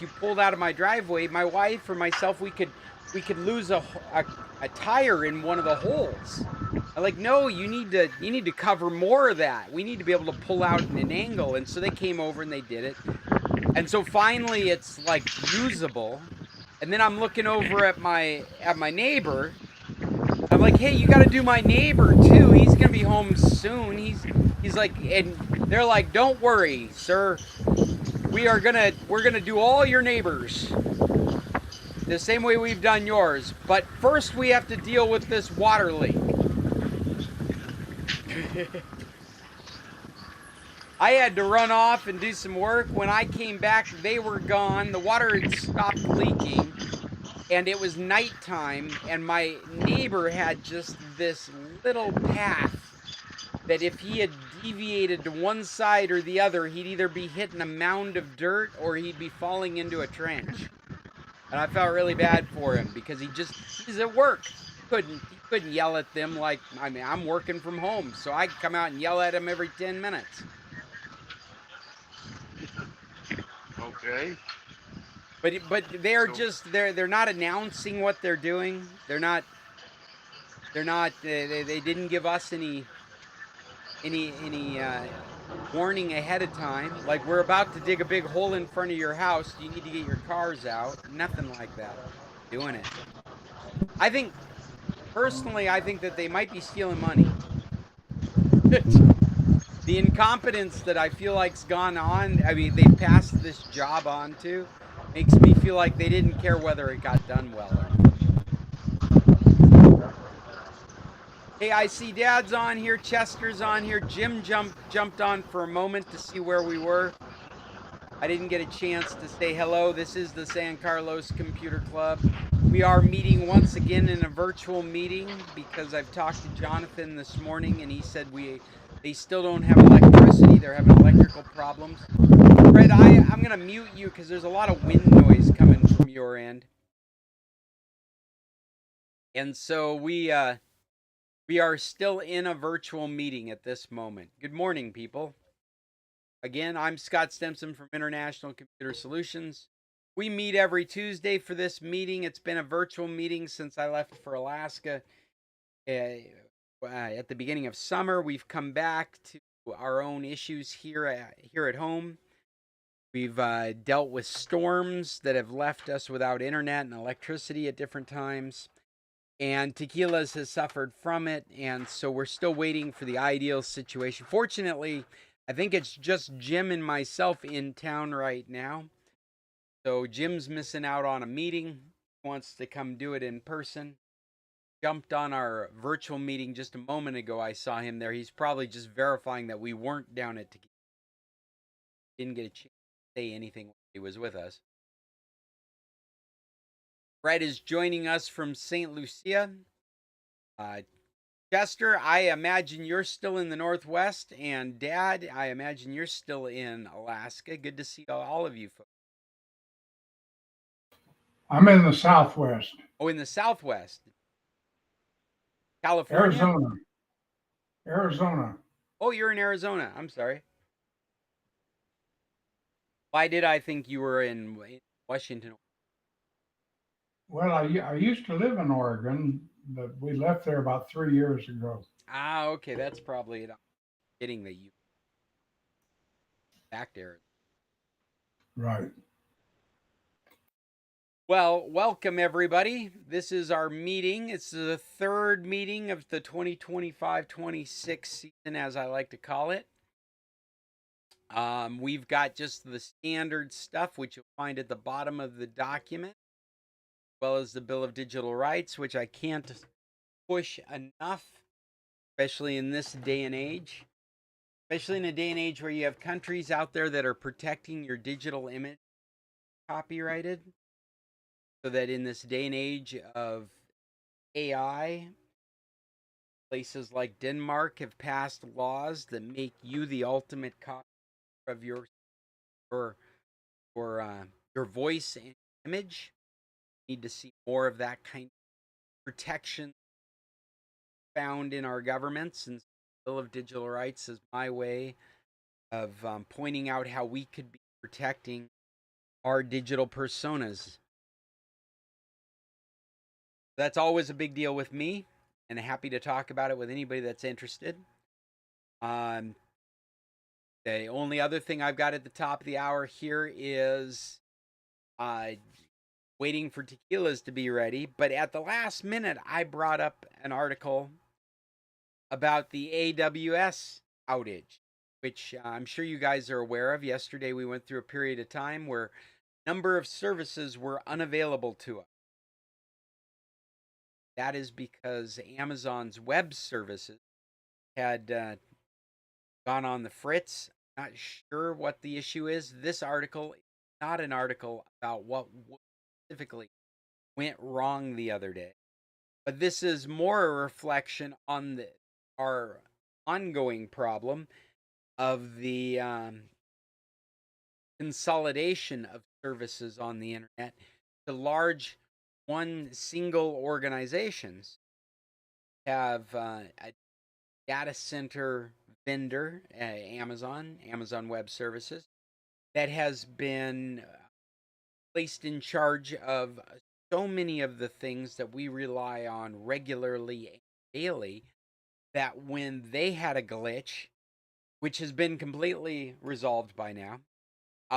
you pulled out of my driveway, my wife or myself, we could lose a tire in one of the holes. I'm like, no, you need to cover more of that. We need to be able to pull out in an angle. And so they came over and they did it. And so finally it's like usable. And then I'm looking over at my neighbor. I'm like, hey, you got to do my neighbor too. He's gonna be home soon. He's like, and they're like, don't worry, sir. We're gonna do all your neighbors the same way we've done yours. But first, we have to deal with this water leak. I had to run off and do some work. When I came back, they were gone. The water had stopped leaking, and it was nighttime. And my neighbor had just this little path that if he had deviated to one side or the other, he'd either be hitting a mound of dirt or he'd be falling into a trench. And I felt really bad for him because he's at work. He couldn't yell at them like, I mean, I'm working from home, so I come out and yell at him every 10 minutes. Okay. But they're not announcing what they're doing. They didn't give us any warning ahead of time. Like, we're about to dig a big hole in front of your house. You need to get your cars out. Nothing like that. Doing it. I think personally, I think that they might be stealing money. The incompetence that I feel like's gone on. I mean, they've passed this job on to makes me feel like they didn't care whether it got done well or not. Hey, I see Dad's on here, Chester's on here, Jim jumped on for a moment to see where we were. I didn't get a chance to say hello. This is the San Carlos Computer Club. We are meeting once again in a virtual meeting because I've talked to Jonathan this morning and he said they still don't have electricity. They're having electrical problems. Fred, I'm going to mute you because there's a lot of wind noise coming from your end. And so we are still in a virtual meeting at this moment. Good morning, people. Again, I'm Scott Stimson from International Computer Solutions. We meet every Tuesday for this meeting. It's been a virtual meeting since I left for Alaska at the beginning of summer. We've come back to our own issues here at home. We've dealt with storms that have left us without internet and electricity at different times. And Tequilas has suffered from it, and so we're still waiting for the ideal situation. Fortunately, I think it's just Jim and myself in town right now. So Jim's missing out on a meeting, wants to come do it in person. Jumped on our virtual meeting just a moment ago. I saw him there. He's probably just verifying that we weren't down at Tequila. Didn't get a chance to say anything when he was with us. Fred is joining us from St. Lucia. Chester, I imagine you're still in the Northwest, and Dad, I imagine you're still in Alaska. Good to see all of you folks. I'm in the Southwest. Oh, in the Southwest. California? Arizona. Oh, you're in Arizona. I'm sorry. Why did I think you were in Washington? Well, I used to live in Oregon, but we left there about 3 years ago. Ah, okay. That's probably it. I'm getting that you back there. Right. Well, welcome everybody. This is our meeting. It's the third meeting of the 2025-26 season, as I like to call it. We've got just the standard stuff, which you'll find at the bottom of the document, as well as the Bill of Digital Rights, which I can't push enough, especially in this day and age. Especially in a day and age where you have countries out there that are protecting your digital image copyrighted. So that in this day and age of AI, places like Denmark have passed laws that make you the ultimate copy of your voice and image. We need to see more of that kind of protection found in our governments, and the Bill of Digital Rights is my way of pointing out how we could be protecting our digital personas. That's always a big deal with me, and happy to talk about it with anybody that's interested. Um, the only other thing I've got at the top of the hour here is uh, waiting for Tequilas to be ready. But at the last minute, I brought up an article about the AWS outage, which I'm sure you guys are aware of. Yesterday, we went through a period of time where a number of services were unavailable to us. That is because Amazon's web services had gone on the fritz. Not sure what the issue is. This article is not an article about what specifically went wrong the other day, but this is more a reflection on our ongoing problem of the consolidation of services on the internet to large one single organizations have a data center vendor, Amazon Web Services, that has been placed in charge of so many of the things that we rely on regularly and daily, that when they had a glitch, which has been completely resolved by now,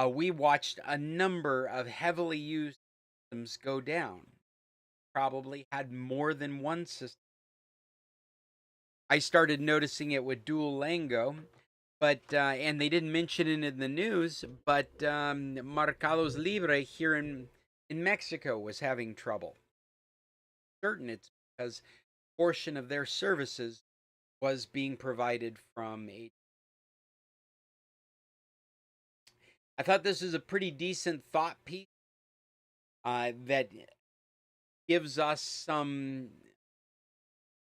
we watched a number of heavily used systems go down. Probably had more than one system. I started noticing it with Duolingo, but and they didn't mention it in the news, but Mercados Libre here in Mexico was having trouble. Certain it's because a portion of their services was being provided from a. I thought this is a pretty decent thought piece that gives us some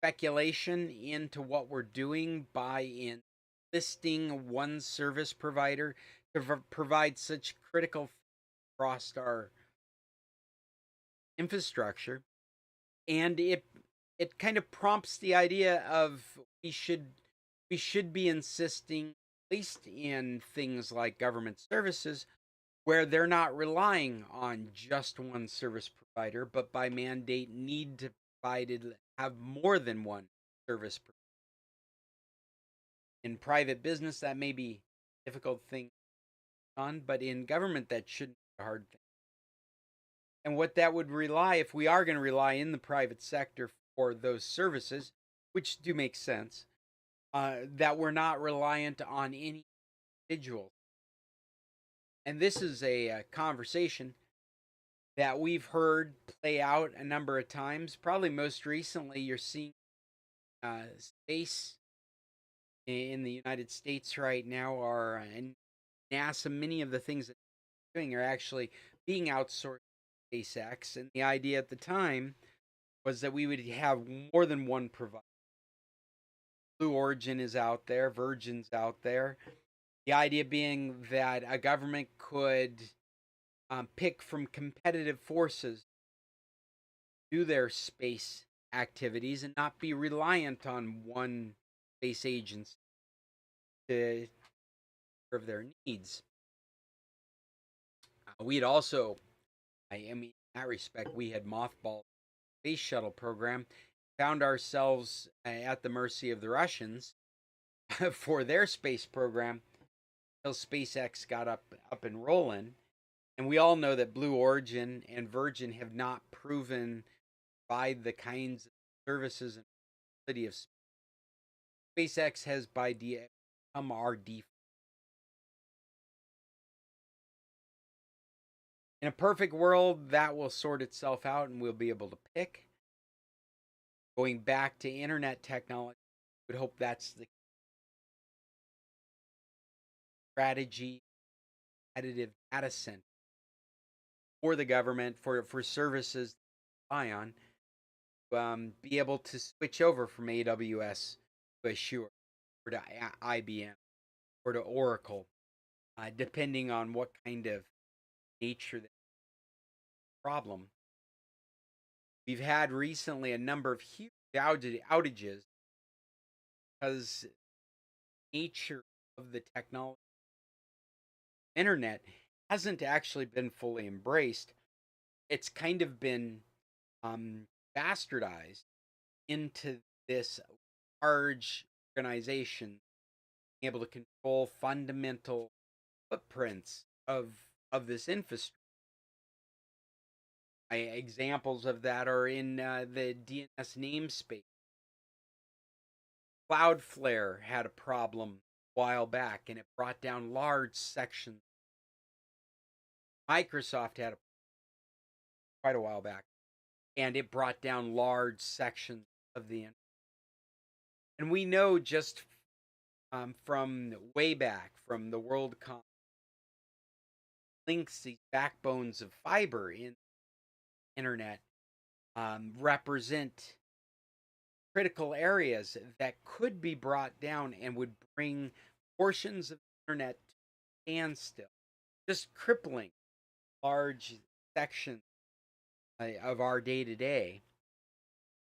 speculation into what we're doing by enlisting one service provider to provide such critical across our infrastructure. And it kind of prompts the idea of we should be insisting, at least in things like government services, where they're not relying on just one service provider, but by mandate need to have more than one service provider. In private business, that may be a difficult thing on, but in government, that shouldn't be a hard thing. And what that would rely, if we are going to rely in the private sector for those services, which do make sense, that we're not reliant on any individual. And this is a conversation that we've heard play out a number of times. Probably most recently, you're seeing space in the United States right now are and NASA. Many of the things that they're doing are actually being outsourced to SpaceX, and the idea at the time was that we would have more than one provider. Blue Origin is out there, Virgin's out there. The idea being that a government could pick from competitive forces, do their space activities, and not be reliant on one space agency to serve their needs. We had also, I mean, in that respect, we had mothballed the space shuttle program, found ourselves at the mercy of the Russians for their space program until SpaceX got up and rolling. And we all know that Blue Origin and Virgin have not proven to provide the kinds of services and ability of SpaceX has by become our default. In a perfect world, that will sort itself out and we'll be able to pick. Going back to internet technology, I would hope that's the strategy, competitive data center for the government, for services buy on, be able to switch over from AWS to Azure or to IBM or to Oracle, depending on what kind of nature the problem. We've had recently a number of huge outages because nature of the technology internet hasn't actually been fully embraced. It's kind of been um, bastardized into this large organization able to control fundamental footprints of this infrastructure. Examples of that are in the DNS namespace. Cloudflare had a problem a while back, and it brought down large sections. Microsoft had a quite a while back, and it brought down large sections of the internet. And we know just from way back from the WorldCom links, these backbones of fiber in the internet represent critical areas that could be brought down and would bring portions of the internet to standstill, just crippling large sections of our day to day.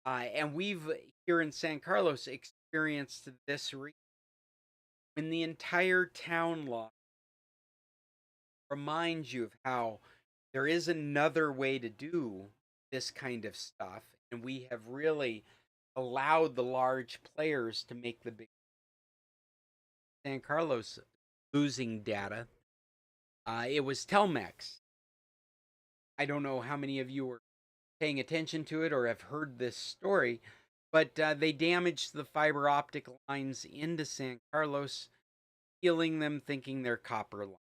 And we've here in San Carlos experienced this when the entire town law reminds you of how there is another way to do this kind of stuff, and we have really allowed the large players to make the big. San Carlos losing data. It was Telmex. I don't know how many of you were paying attention to it or have heard this story, but they damaged the fiber optic lines into San Carlos, stealing them thinking they're copper lines.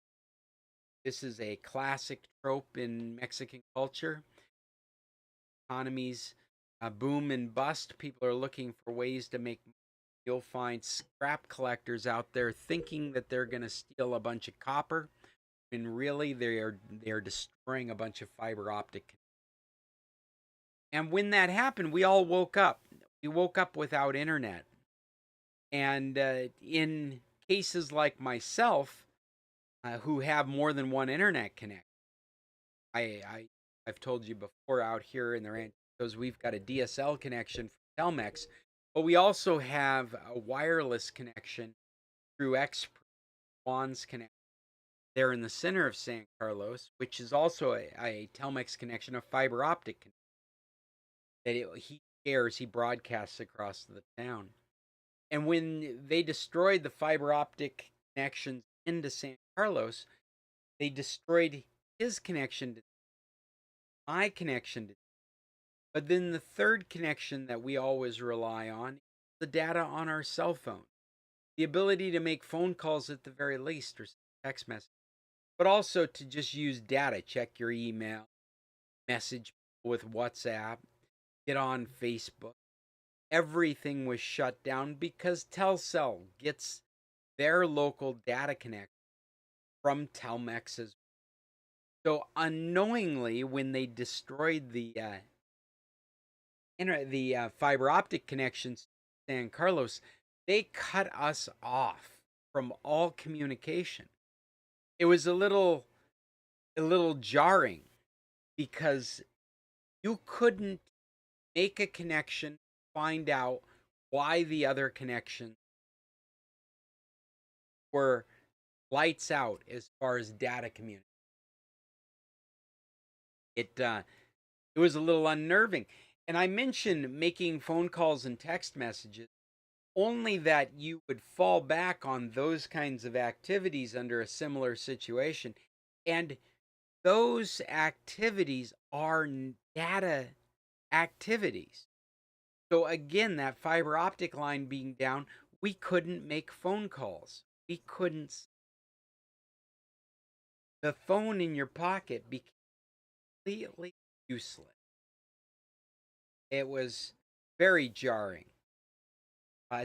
This is a classic trope in Mexican culture. Economies boom and bust. People are looking for ways to make money. You'll find scrap collectors out there thinking that they're going to steal a bunch of copper, and really they are destroying a bunch of fiber optic. And when that happened, we all woke up. We woke up without internet. And in cases like myself, who have more than one internet connection, I've told you before out here in the ranch, because we've got a DSL connection from Telmex, but we also have a wireless connection through Juan's connection there in the center of San Carlos, which is also a Telmex connection, a fiber optic connection that he shares, he broadcasts across the town. And when they destroyed the fiber optic connections into San Carlos, they destroyed his connection to my connection to. But then the third connection that we always rely on is the data on our cell phone. The ability to make phone calls at the very least or text message, but also to just use data, check your email, message with WhatsApp, get on Facebook. Everything was shut down because Telcel gets their local data connection from Telmex's. So unknowingly, when they destroyed the fiber optic connections to San Carlos, they cut us off from all communication. It was a little jarring because you couldn't make a connection, find out why the other connections were lights out as far as data communication. It was a little unnerving. And I mentioned making phone calls and text messages, only that you would fall back on those kinds of activities under a similar situation. And those activities are data activities. So again, that fiber optic line being down, we couldn't make phone calls. We couldn't. The phone in your pocket became completely useless. It was very jarring.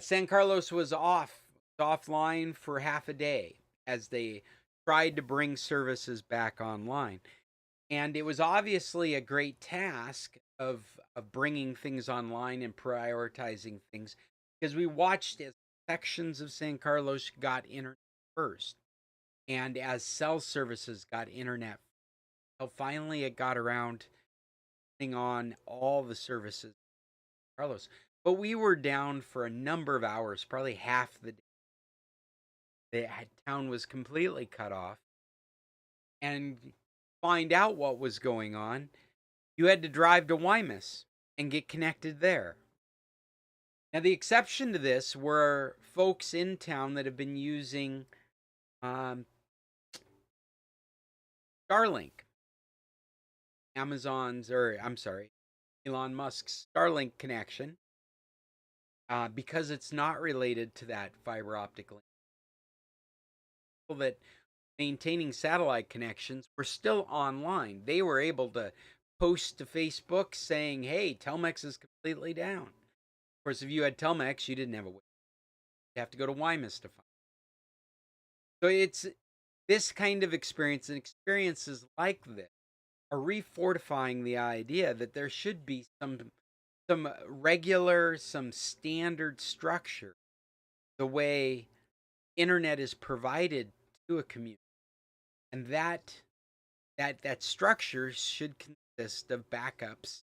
San Carlos was offline for half a day as they tried to bring services back online. And it was obviously a great task of bringing things online and prioritizing things, because we watched as sections of San Carlos got internet first, and as cell services got internet. So finally, it got around on all the services in Carlos. But we were down for a number of hours, probably half the day. The town was completely cut off. and find out what was going on, you had to drive to Wymus and get connected there. Now, the exception to this were folks in town that have been using um, Starlink, Elon Musk's Starlink connection, because it's not related to that fiber optic link. People that maintaining satellite connections were still online. They were able to post to Facebook saying, "Hey, Telmex is completely down." Of course, if you had Telmex, you didn't have a way. You have to go to Wymus to find. So it's this kind of experience and experiences like this are refortifying the idea that there should be some standard structure, the way internet is provided to a community, and that structure should consist of backups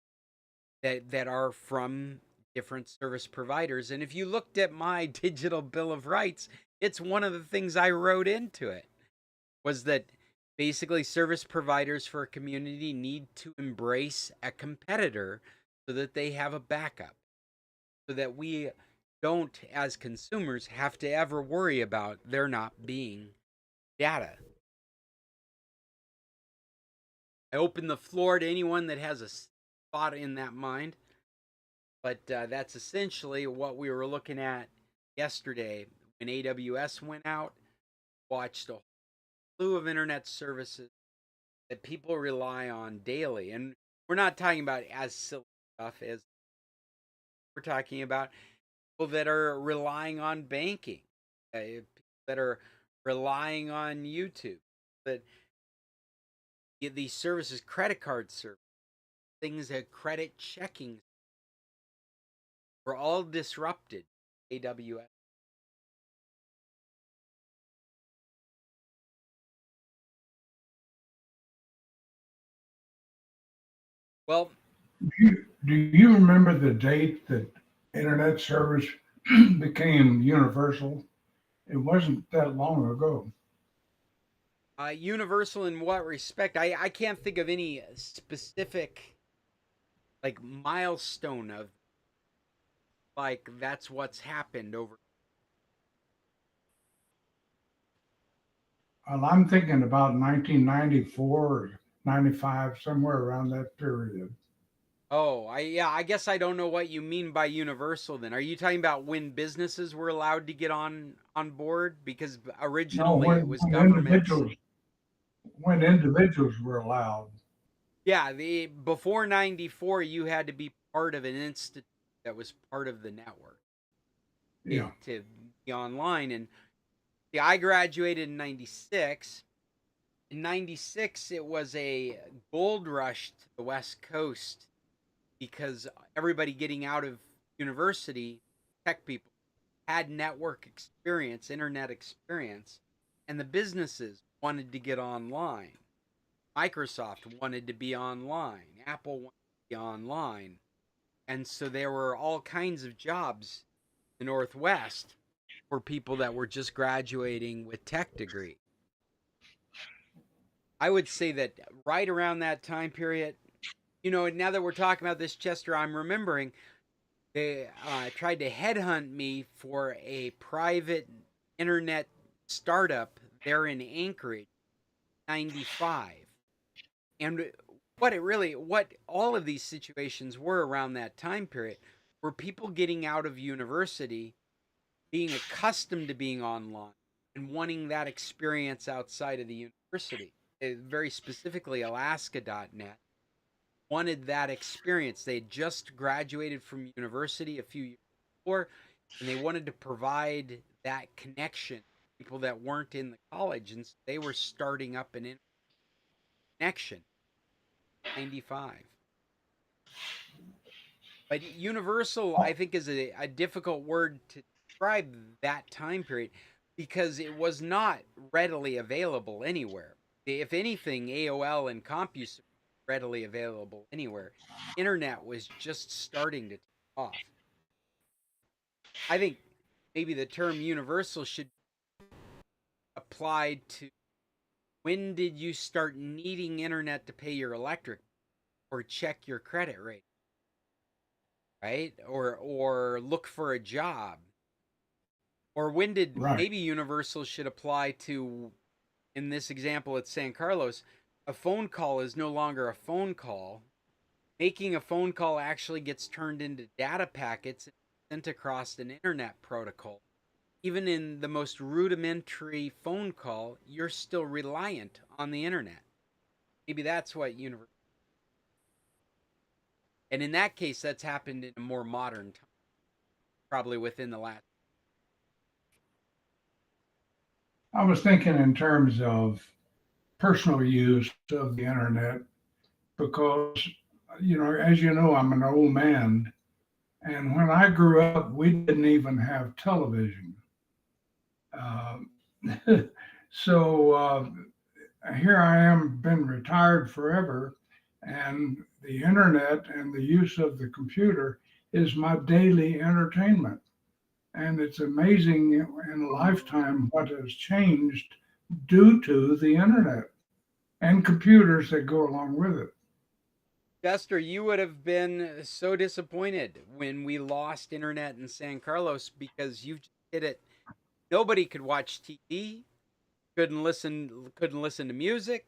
that are from different service providers. And if you looked at my digital bill of rights, it's one of the things I wrote into it was that basically service providers for a community need to embrace a competitor so that they have a backup, so that we don't, as consumers, have to ever worry about there not being data. I open the floor to anyone that has a thought in that mind, but that's essentially what we were looking at yesterday when AWS went out. Watched a slew of internet services that people rely on daily, and we're not talking about as silly stuff as we're talking about people that are relying on banking, people that are relying on YouTube, that these services, credit card service, things that credit checking, were all disrupted. AWS. Well, Do you remember the date that internet service became universal? It wasn't that long ago. universal in what respect? I can't think of any specific like milestone of like that's what's happened over. Well, I'm thinking about 1994 or 95, somewhere around that period. Oh, I guess I don't know what you mean by universal then. Are you talking about when businesses were allowed to get on board? Because No, originally it was governments. when individuals were allowed. Yeah, the before 94 you had to be part of an institute that was part of the network Yeah. to be online. And yeah, I graduated in 96. In 96 it was a gold rush to the West Coast because everybody getting out of university, tech people, had network experience, internet experience, and the businesses wanted to get online. Microsoft wanted to be online, Apple wanted to be online. And so there were all kinds of jobs in the Northwest for people that were just graduating with tech degree. I would say that right around that time period, now that we're talking about this, Chester, I'm remembering they tried to headhunt me for a private internet startup there in Anchorage, 95. And what all of these situations were around that time period were people getting out of university, being accustomed to being online, and wanting that experience outside of the university. Very specifically, Alaska.net wanted that experience. They had just graduated from university a few years before, and they wanted to provide that connection to people that weren't in the college, and so they were starting up an connection. 95. But universal, I think, is a difficult word to describe that time period because it was not readily available anywhere. If anything, AOL and CompuServe were readily available anywhere. Internet was just starting to take off. I think maybe the term universal should be applied to when did you start needing internet to pay your electric or check your credit rate, right? Or look for a job? Or when did Right. maybe universal should apply to, in this example at San Carlos, a phone call is no longer a phone call. Making a phone call actually gets turned into data packets and sent across an internet protocol. Even in the most rudimentary phone call, you're still reliant on the internet. Maybe that's what universal. And in that case, that's happened in a more modern time, probably within the last. I was thinking in terms of personal use of the internet because, as you know, I'm an old man. And when I grew up, we didn't even have television. Uh, so here I am, been retired forever, and the internet and the use of the computer is my daily entertainment. And it's amazing in a lifetime what has changed due to the internet and computers that go along with it. Chester, you would have been so disappointed when we lost internet in San Carlos because you just hit it. Nobody could watch TV, couldn't listen to music,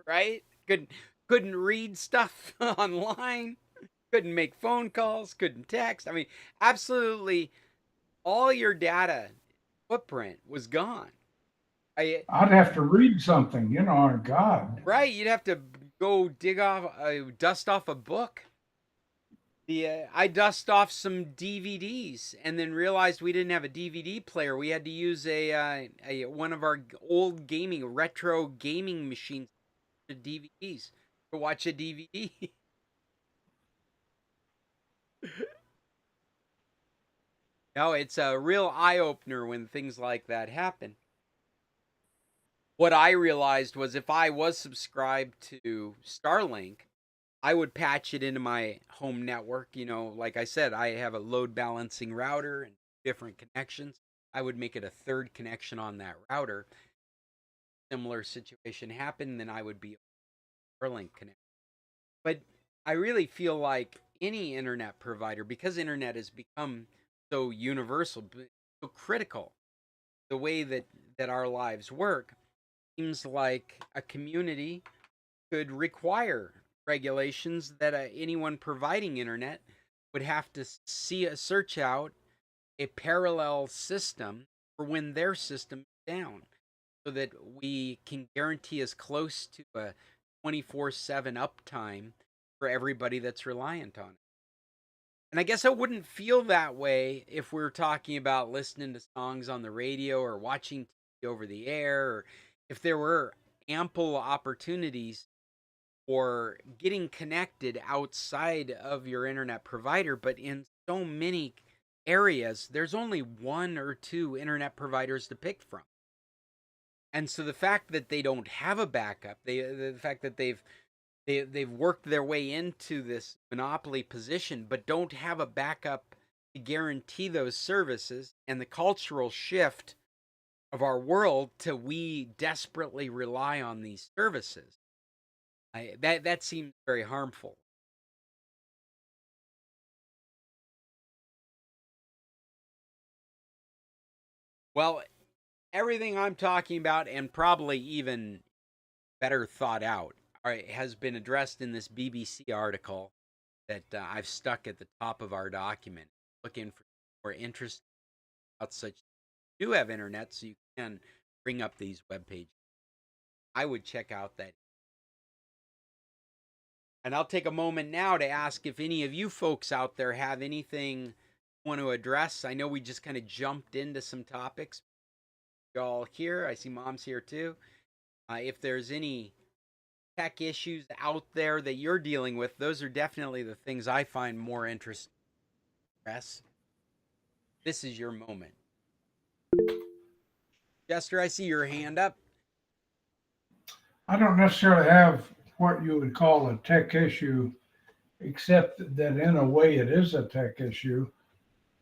right? Couldn't read stuff online, couldn't make phone calls, couldn't text. I mean, absolutely all your data footprint was gone. I I'd have to read something, God. Right, you'd have to go dig off dust off a book. I dust off some DVDs and then realized we didn't have a DVD player. We had to use a one of our old retro gaming machines to DVDs to watch a DVD. No, it's a real eye opener when things like that happen. What I realized was if I was subscribed to Starlink, I would patch it into my home network. Like I said, I have a load balancing router and different connections. I would make it a third connection on that router. Similar situation happened, then I would be a Starlink connection. But I really feel like any internet provider, because internet has become so universal, so critical, the way that our lives work, seems like a community could require regulations that anyone providing internet would have to search out a parallel system for when their system is down so that we can guarantee as close to a 24/7 uptime for everybody that's reliant on it. And I guess I wouldn't feel that way if we are talking about listening to songs on the radio or watching TV over the air, or if there were ample opportunities or getting connected outside of your internet provider. But in so many areas, there's only one or two internet providers to pick from. And so the fact that they don't have a backup, the fact that they've worked their way into this monopoly position, but don't have a backup to guarantee those services, and the cultural shift of our world to we desperately rely on these services. That seems very harmful. Well, everything I'm talking about, and probably even better thought out, has been addressed in this BBC article that I've stuck at the top of our document. Looking for more interest about such do have internet, so you can bring up these web pages. I would check out that. And I'll take a moment now to ask if any of you folks out there have anything you want to address. I know we just kind of jumped into some topics. Y'all here. I see Mom's here too. If there's any tech issues out there that you're dealing with, those are definitely the things I find more interesting. Press. This is your moment. Jester, I see your hand up. I don't necessarily have what you would call a tech issue, except that in a way it is a tech issue.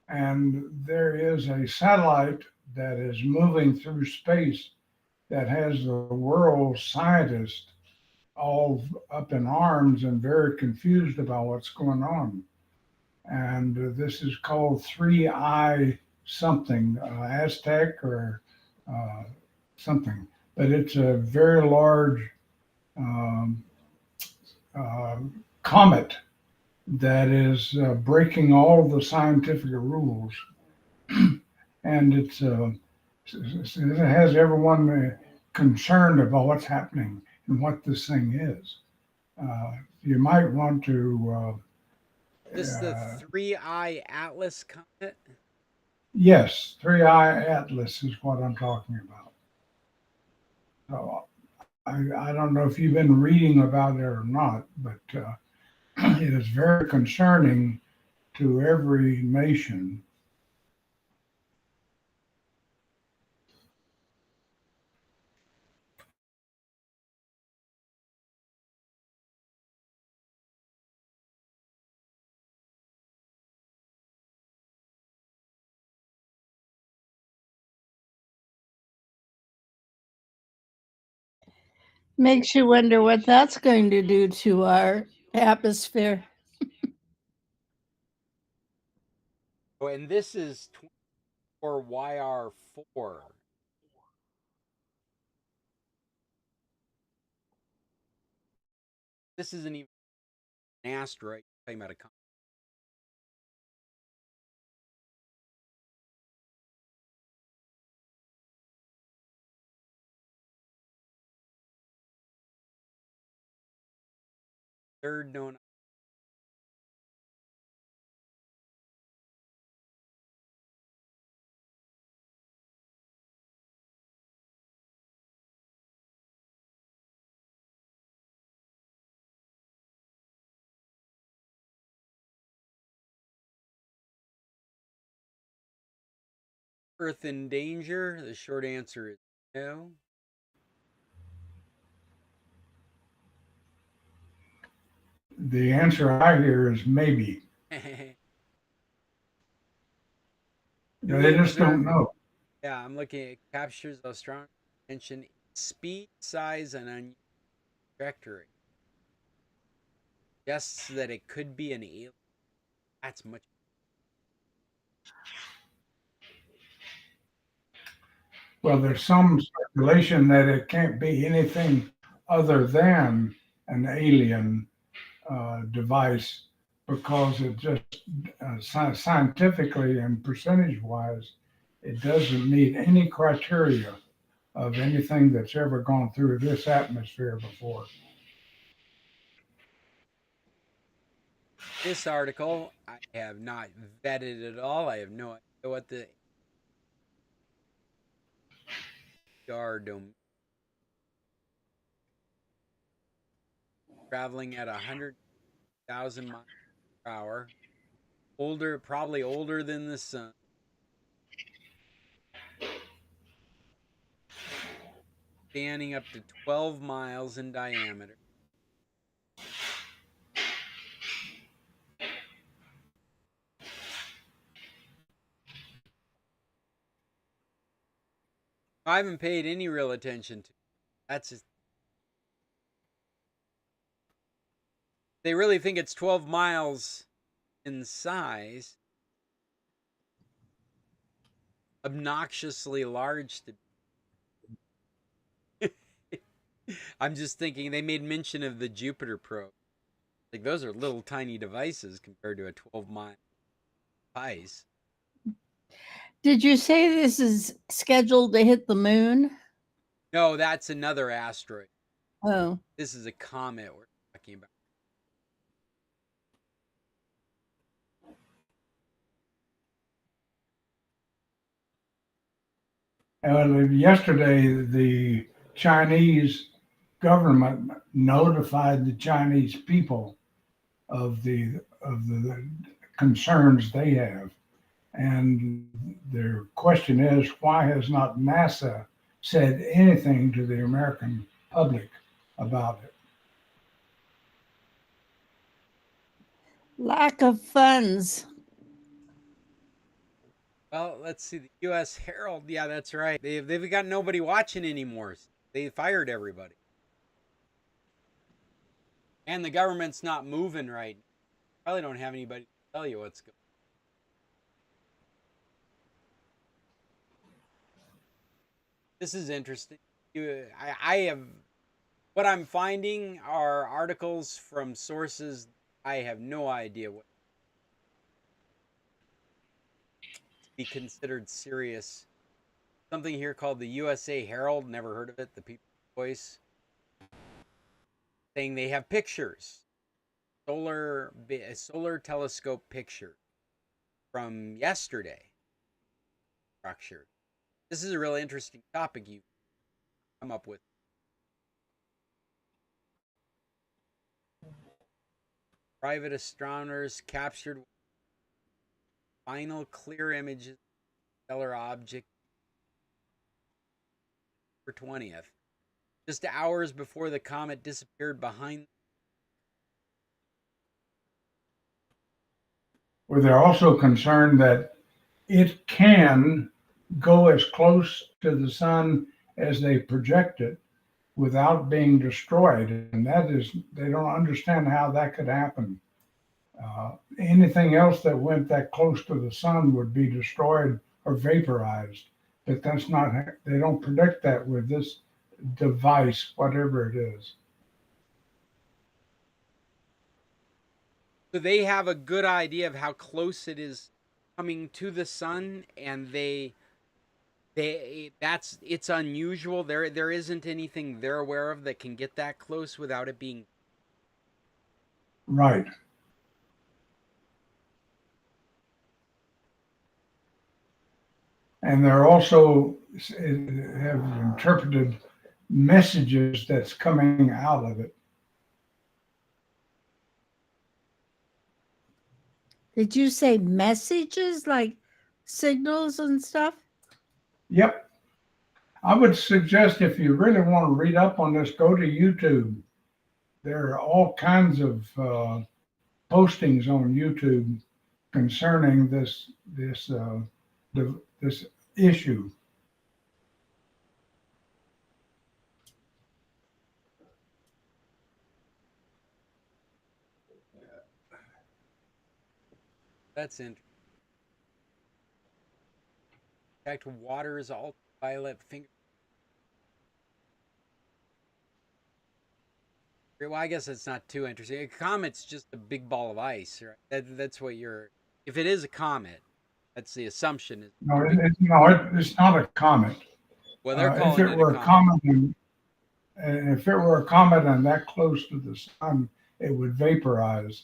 And there is a satellite that is moving through space that has the world's scientists all up in arms and very confused about what's going on. And this is called 3I something, Aztec or uh, something. But it's a very large um, uh, comet that is breaking all the scientific rules. And it has everyone concerned about what's happening and what this thing is. You might want to, This the 3I Atlas comet? yes, 3I Atlas is what I'm talking about. So I don't know if you've been reading about it or not, but it is very concerning to every nation. Makes you wonder what that's going to do to our atmosphere. Oh, and this is 24YR4. This isn't even an asteroid. You're talking about a comet. Third known. Earth in danger? The short answer is no. The answer I hear is maybe. They Newly just don't observed. know. Yeah, I'm looking at captures astronomer attention in speed, size, and unusual trajectory. Suggests that it could be an alien. That's much. Well, there's some speculation that it can't be anything other than an alien device because it just scientifically and percentage wise, it doesn't meet any criteria of anything that's ever gone through this atmosphere before. This article, I have not vetted at all. I have no idea what the AR domain. Traveling at 100,000 miles per hour. Older, probably older than the sun. Spanning up to 12 miles in diameter. I haven't paid any real attention to. That's just, they really think it's 12 miles in size. Obnoxiously large to be. I'm just thinking they made mention of the Jupiter probe. Like those are little tiny devices compared to a 12-mile device. Did you say this is scheduled to hit the moon? No, that's another asteroid. Oh, This is a comet we're talking about. Yesterday, the Chinese government notified the Chinese people of the concerns they have. And their question is, why has not NASA said anything to the American public about it? lack of funds. Well, let's see. The U.S. Herald. Yeah, that's right. They've got nobody watching anymore. They fired everybody, and the government's not moving right. Probably don't have anybody to tell you what's going. This is interesting. I have what I'm finding are articles from sources I have no idea what to be considered serious. Something here called the USA Herald. Never heard of it. The People's Voice saying they have pictures, solar telescope picture from yesterday. Structure. This is a really interesting topic you've come up with. Private astronomers captured final clear images of stellar object for 20th, just hours before the comet disappeared behind. Well, they're also concerned that it can go as close to the sun as they project it without being destroyed. And that is, they don't understand how that could happen. Anything else that went that close to the sun would be destroyed or vaporized. But that's not, they don't predict that with this device, whatever it is. So they have a good idea of how close it is coming to the sun, and that's it's unusual. There isn't anything they're aware of that can get that close without it being Right. And they're also have interpreted messages that's coming out of it. Did you say messages like signals and stuff? Yep. I would suggest if you really want to read up on this, go to YouTube. There are all kinds of postings on YouTube concerning this issue. That's interesting. Detect water's ultraviolet finger. Well, I guess it's not too interesting. A comet's just a big ball of ice, right? That's what you're. If it is a comet, that's the assumption. No, it's not a comet. Well, they're If calling it it were a a comet. comet, and if it were a comet and that close to the sun, it would vaporize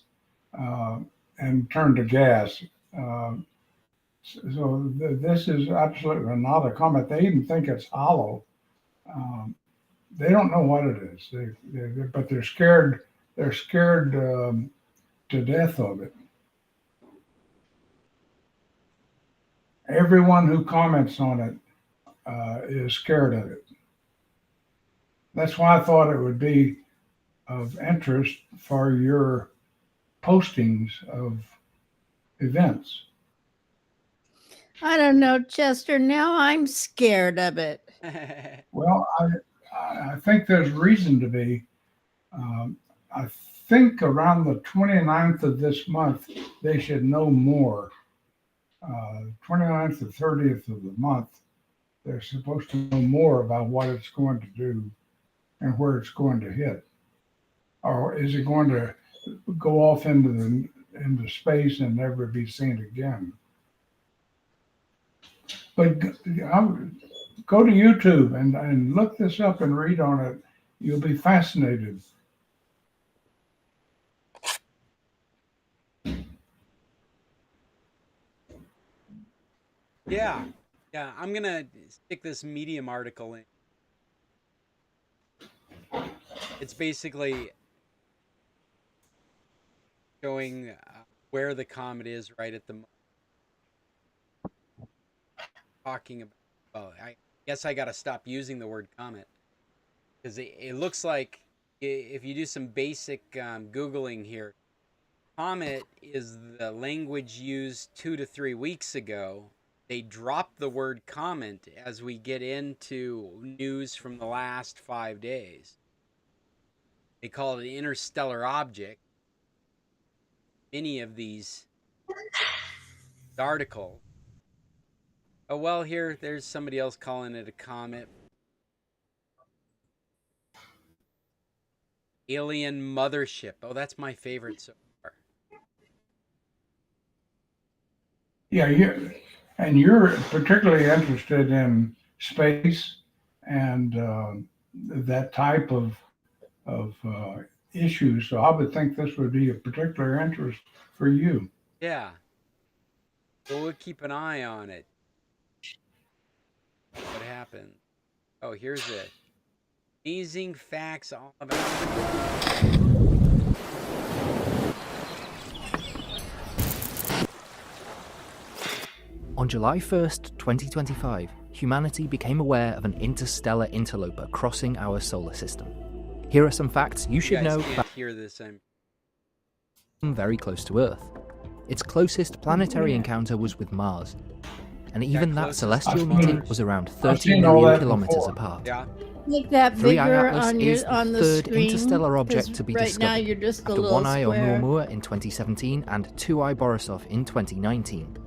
and turn to gas. So this is absolutely not a comet. They even think it's hollow. Um, they don't know what it is. But they're scared. They're scared to death of it. Everyone who comments on it is scared of it. That's why I thought it would be of interest for your postings of events. I don't know, Chester. Now I'm scared of it. Well, I think there's reason to be. I think around the 29th of this month, they should know more. 29th or 30th of the month, they're supposed to know more about what it's going to do and where it's going to hit. Or is it going to go off into space and never be seen again? But go to YouTube and look this up and read on it. You'll be fascinated. Yeah, I'm gonna stick this Medium article in. It's basically showing where the comet is right at the moment. Talking about. Well, I guess I got to stop using the word comet because it looks like if you do some basic Googling here, comet is the language used 2 to 3 weeks ago they drop the word comet as we get into news from the last 5 days. They call it an interstellar object. Many of these articles. Oh, well, there's somebody else calling it a comet. Alien mothership. Oh, that's my favorite so far. Yeah, you're particularly interested in space and that type of issues. So I would think this would be a particular interest for you. Yeah. Well, we'll keep an eye on it. What happened? Oh, here's it. Amazing facts all about. On July 1st, 2025, humanity became aware of an interstellar interloper crossing our solar system. Here are some facts you should know Can't about hear this. very close to Earth. Its closest planetary encounter was with Mars, and even that closest celestial to meeting Mars. was around I've 30 seen all million that kilometers before. apart. Yeah. Make that 3i bigger Atlas on is on the the third screen. interstellar 'cause object to be right discovered, now you're just a after little 1i on square. Oumuamua in 2017 and 2i Borisov in 2019.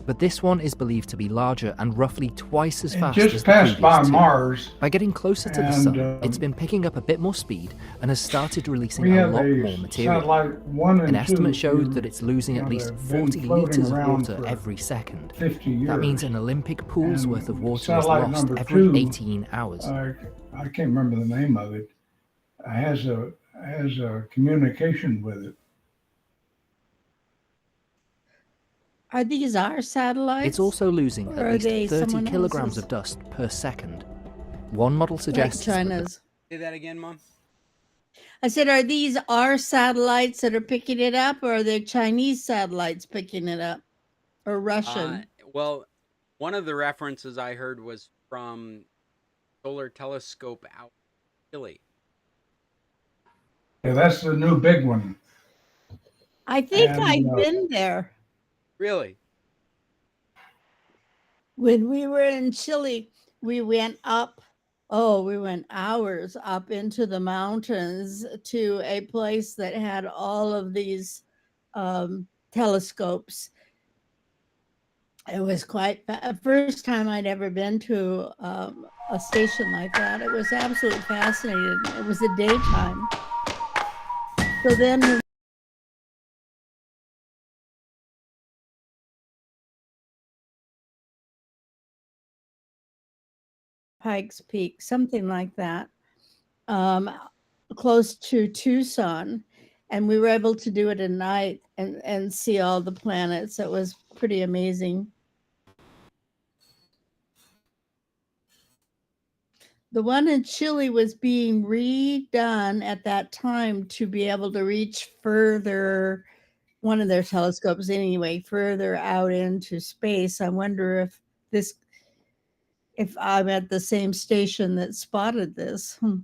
But this one is believed to be larger and roughly twice as It fast as just the passed by previous two. Mars. By getting closer to the And, sun, it's been picking up a bit more speed and has started releasing We a have lot a more material. satellite 1 and An 2. estimate showed you that it's losing know, at least they've been 40 floating litres of around water for every second. 50 years. That means an Olympic pool's And worth of water is satellite lost number every 2, 18 hours. I can't remember the name of it. Has a communication with it. Are these our satellites? It's also losing Or at are least they 30 someone kilograms else's? of dust per second. One model Like suggests that China's. Say that again, Mom. I said, are these our satellites that are picking it up, or are they Chinese satellites picking it up, or Russian? Well, one of the references I heard was from solar telescope out in Chile. Yeah, that's the new big one. I think and, I've been there Really? when we were in Chile. We went up. Oh, we went hours up into the mountains to a place that had all of these telescopes. It was quite first time I'd ever been to a station like that. It was absolutely fascinating. It was a daytime. So then Pikes Peak, something like that, close to Tucson, and we were able to do it at night and see all the planets. It was pretty amazing. The one in Chile was being redone at that time to be able to reach further, one of their telescopes anyway, further out into space. I wonder if I'm at the same station that spotted this. No,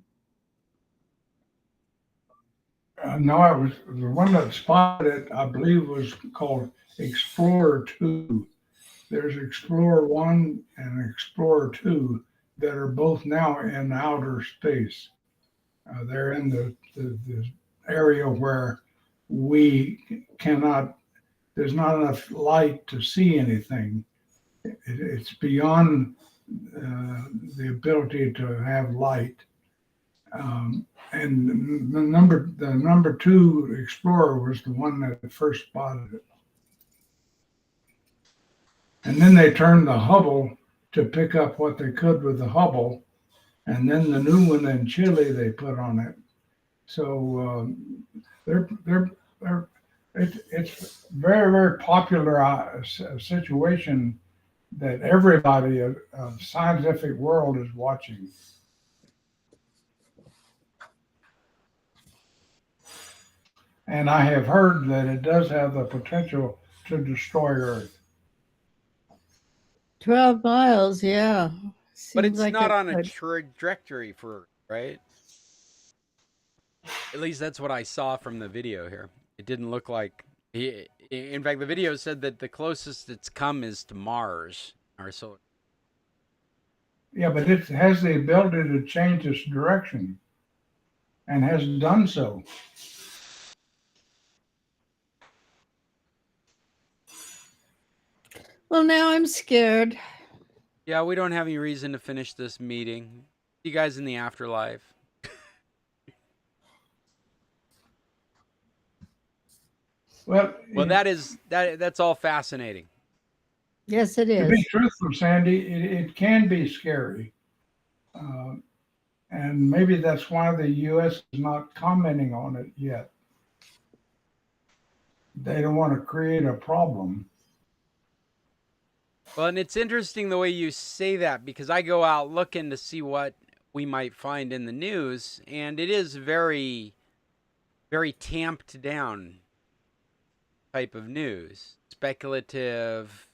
it was the one that spotted it, I believe, was called Explorer 2. There's Explorer 1 and Explorer 2 that are both now in outer space. They're in the area where we cannot, there's not enough light to see anything. It's beyond the ability to have light. And the number 2 Explorer was the one that first spotted it. And then they turned the Hubble to pick up what they could with the Hubble, and then the new one in Chile they put on it. So it's very, very popular situation that everybody of scientific world is watching. And I have heard that it does have the potential to destroy Earth. 12 miles, yeah. But Seems it's like not it on a could. trajectory for, right? At least that's what I saw from the video here. It didn't look like In fact, the video said that the closest it's come is to Mars, our solar. Yeah, but it has the ability to change its direction and has done so. Well, now I'm scared. Yeah, we don't have any reason to finish this meeting. See you guys in the afterlife. Well, Well, that's all fascinating. Yes, it to be is. truthful, Sandy, it can be scary. And maybe that's why the U.S. is not commenting on it yet. They don't want to create a problem. Well, and it's interesting the way you say that, because I go out looking to see what we might find in the news, and it is very, very tamped down type of news. Speculative,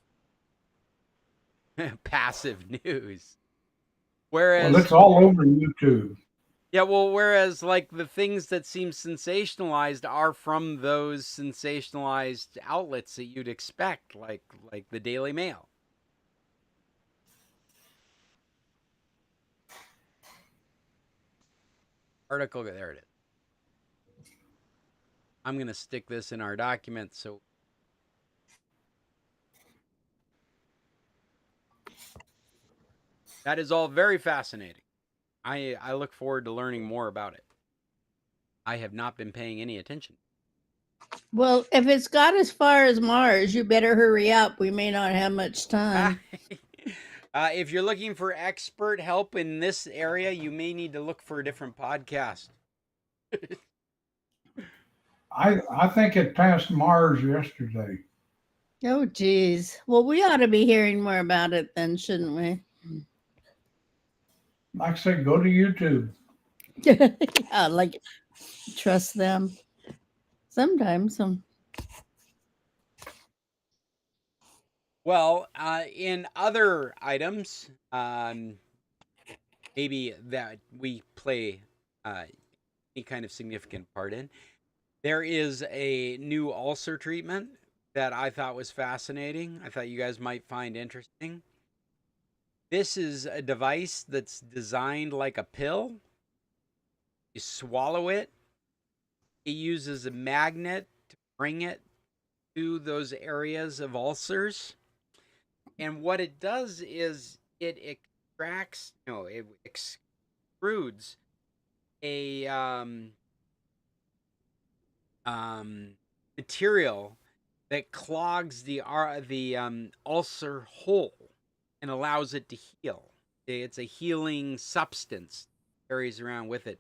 passive news. Well, Whereas, it's all over YouTube. yeah, well, whereas like the things that seem sensationalized are from those sensationalized outlets that you'd expect, like the Daily Mail. Article, there it is. I'm going to stick this in our document. So that is all very fascinating. I look forward to learning more about it. I have not been paying any attention. Well, if it's got as far as Mars, you better hurry up. We may not have much time. If you're looking for expert help in this area, you may need to look for a different podcast. I think it passed Mars yesterday. Oh, geez. Well, we ought to be hearing more about it then, shouldn't we? Like I said, go to YouTube. Yeah, like trust them. Sometimes. Well, in other items, maybe that we play any kind of significant part in, there is a new ulcer treatment that I thought was fascinating. I thought you guys might find interesting. This is a device that's designed like a pill. You swallow it. It uses a magnet to bring it to those areas of ulcers. And what it does is it extrudes a material that clogs the ulcer hole and allows it to heal. It's a healing substance carries around with it.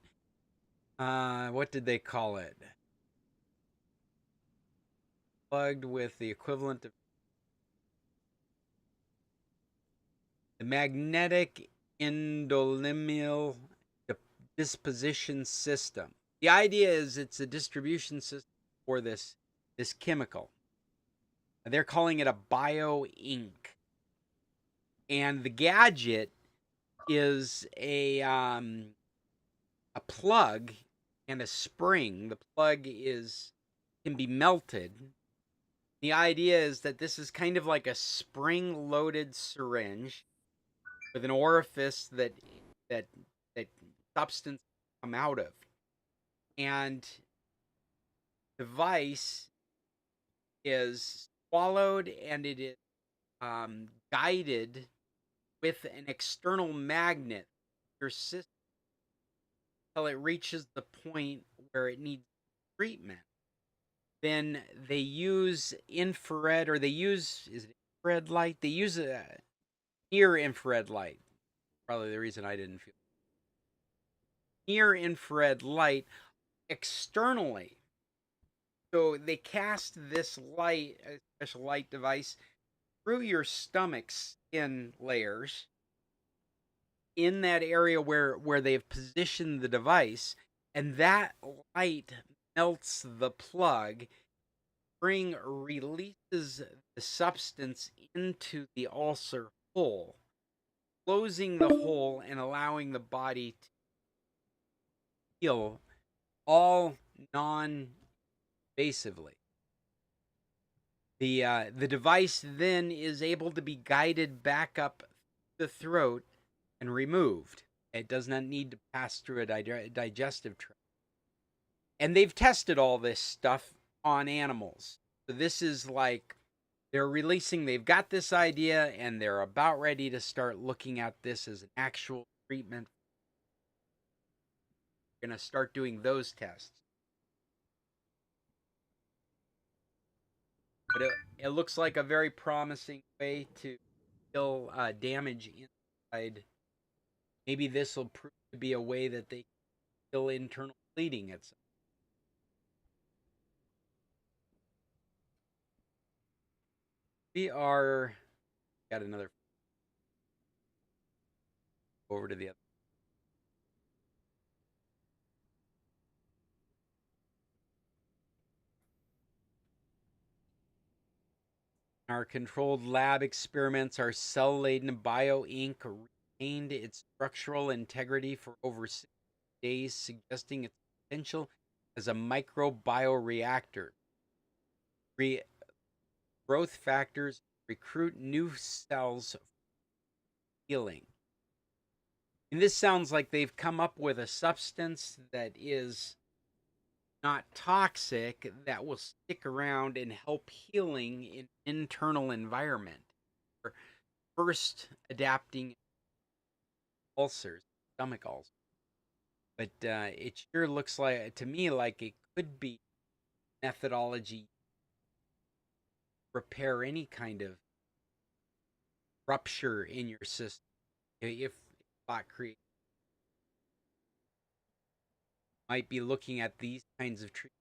What did they call it? Plugged with the equivalent of the magnetic endoliminal disposition system. The idea is it's a distribution system for this chemical. They're calling it a bio ink. And the gadget is a plug and a spring. The plug can be melted. The idea is that this is kind of like a spring-loaded syringe with an orifice that substance come out of, and the device is swallowed, and it is guided with an external magnet your system until it reaches the point where it needs treatment. Then they use infrared, or is it infrared light? They use a near infrared light. Probably the reason I didn't feel near infrared light externally. So they cast this light, a special light device, through your stomach skin layers in that area where they've positioned the device, and that light melts the plug. Spring releases the substance into the ulcer hole, closing the hole and allowing the body to heal all non-invasively. The device then is able to be guided back up the throat and removed. It does not need to pass through a digestive tract. And they've tested all this stuff on animals. So this is like they've got this idea and they're about ready to start looking at this as an actual treatment. We're going to start doing those tests. But it looks like a very promising way to kill damage inside. Maybe this will prove to be a way that they kill internal bleeding at some. We are got another over to the other. Our controlled lab experiments, our cell-laden bio-ink retained its structural integrity for over 6 days, suggesting its potential as a microbioreactor. Growth factors recruit new cells for healing. And this sounds like they've come up with a substance that is not toxic, that will stick around and help healing in internal environment. First adapting ulcers, stomach ulcers. But it sure looks like, to me, like it could be methodology repair any kind of rupture in your system if thought create. Might be looking at these kinds of treatments.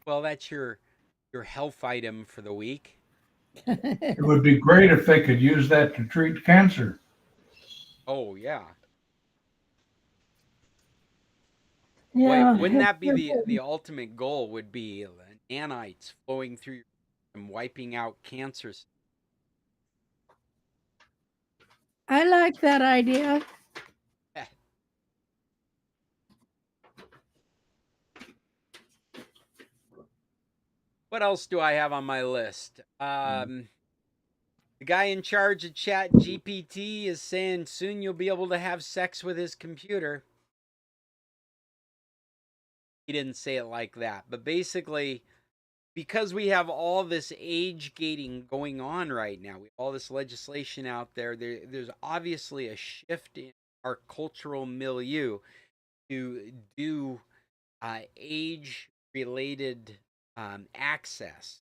Well, that's your health item for the week. It would be great if they could use that to treat cancer. Oh yeah. Yeah. Boy, wouldn't that be the ultimate goal? Would be nanites flowing through and wiping out cancers. I like that idea. What else do I have on my list? The guy in charge of Chat GPT is saying soon you'll be able to have sex with his computer. He didn't say it like that, but basically, because we have all this age gating going on right now, we have all this legislation out there, there's obviously a shift in our cultural milieu to do age-related access.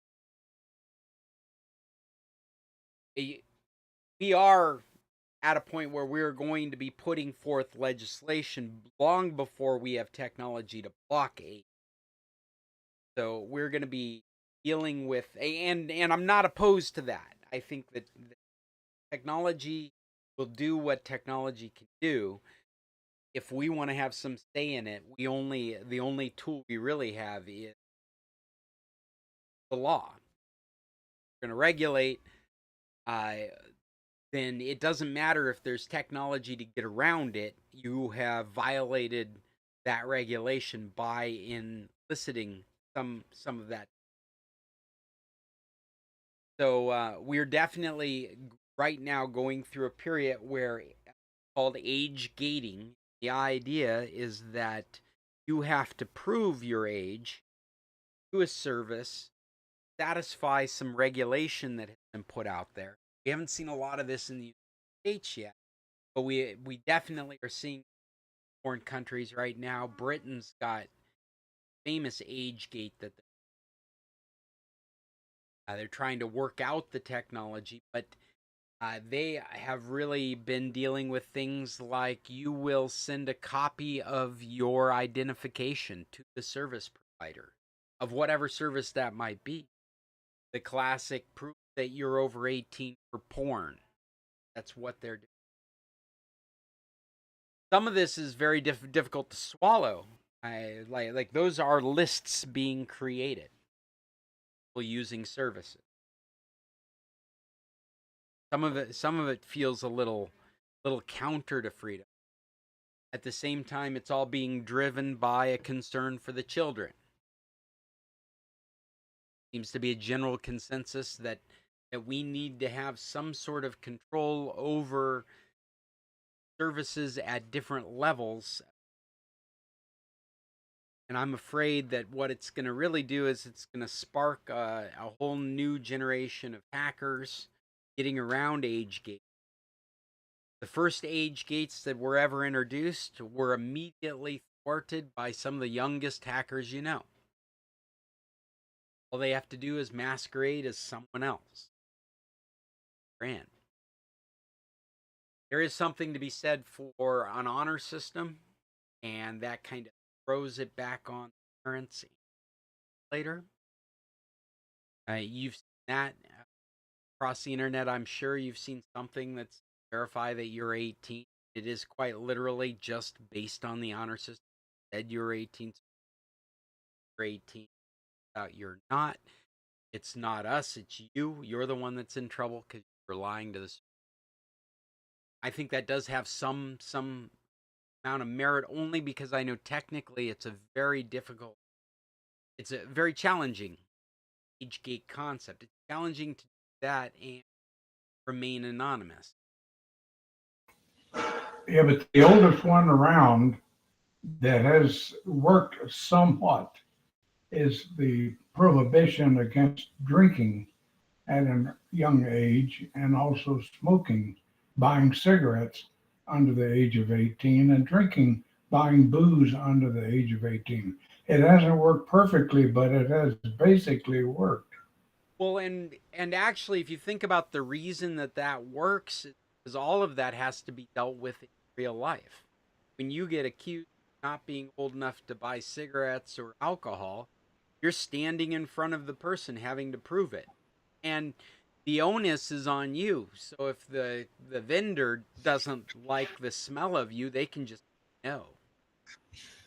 We are at a point where we're going to be putting forth legislation long before we have technology to block age. So we're going to be dealing with, and I'm not opposed to that. I think that technology will do what technology can do. If we want to have some say in it, the only tool we really have is the law. We're going to regulate. Then it doesn't matter if there's technology to get around it. You have violated that regulation by eliciting some of that. So we're definitely right now going through a period where called age gating. The idea is that you have to prove your age to a service, satisfy some regulation that has been put out there. We haven't seen a lot of this in the United States yet, but we definitely are seeing foreign countries right now. Britain's got famous age gate that they're trying to work out the technology, but they have really been dealing with things like you will send a copy of your identification to the service provider of whatever service that might be. The classic proof that you're over 18 for porn. That's what they're doing. Some of this is very difficult to swallow. Like those are lists being created using services. Some of it feels a little little counter to freedom. At the same time, it's all being driven by a concern for the children. Seems to be a general consensus that we need to have some sort of control over services at different levels. And I'm afraid that what it's going to really do is it's going to spark a whole new generation of hackers getting around age gates. The first age gates that were ever introduced were immediately thwarted by some of the youngest hackers you know. All they have to do is masquerade as someone else. Brand. There is something to be said for an honor system, and that kind of throws it back on parents later. You've seen that across the internet. I'm sure you've seen something that's verify that you're 18. It is quite literally just based on the honor system. Said you're 18. You're 18. You're not. It's not us. It's you. You're the one that's in trouble because you're lying to this. I think that does have some amount of merit, only because I know technically it's a very difficult, it's a very challenging age gate concept. It's challenging to do that and remain anonymous. Yeah, but the oldest one around that has worked somewhat is the prohibition against drinking at a young age, and also smoking, buying cigarettes under the age of 18, and buying booze under the age of 18. It hasn't worked perfectly, but it has basically worked. Well, and actually, if you think about the reason that works, is all of that has to be dealt with in real life. When you get accused of not being old enough to buy cigarettes or alcohol, you're standing in front of the person having to prove it. And the onus is on you. So if the vendor doesn't like the smell of you, they can just no.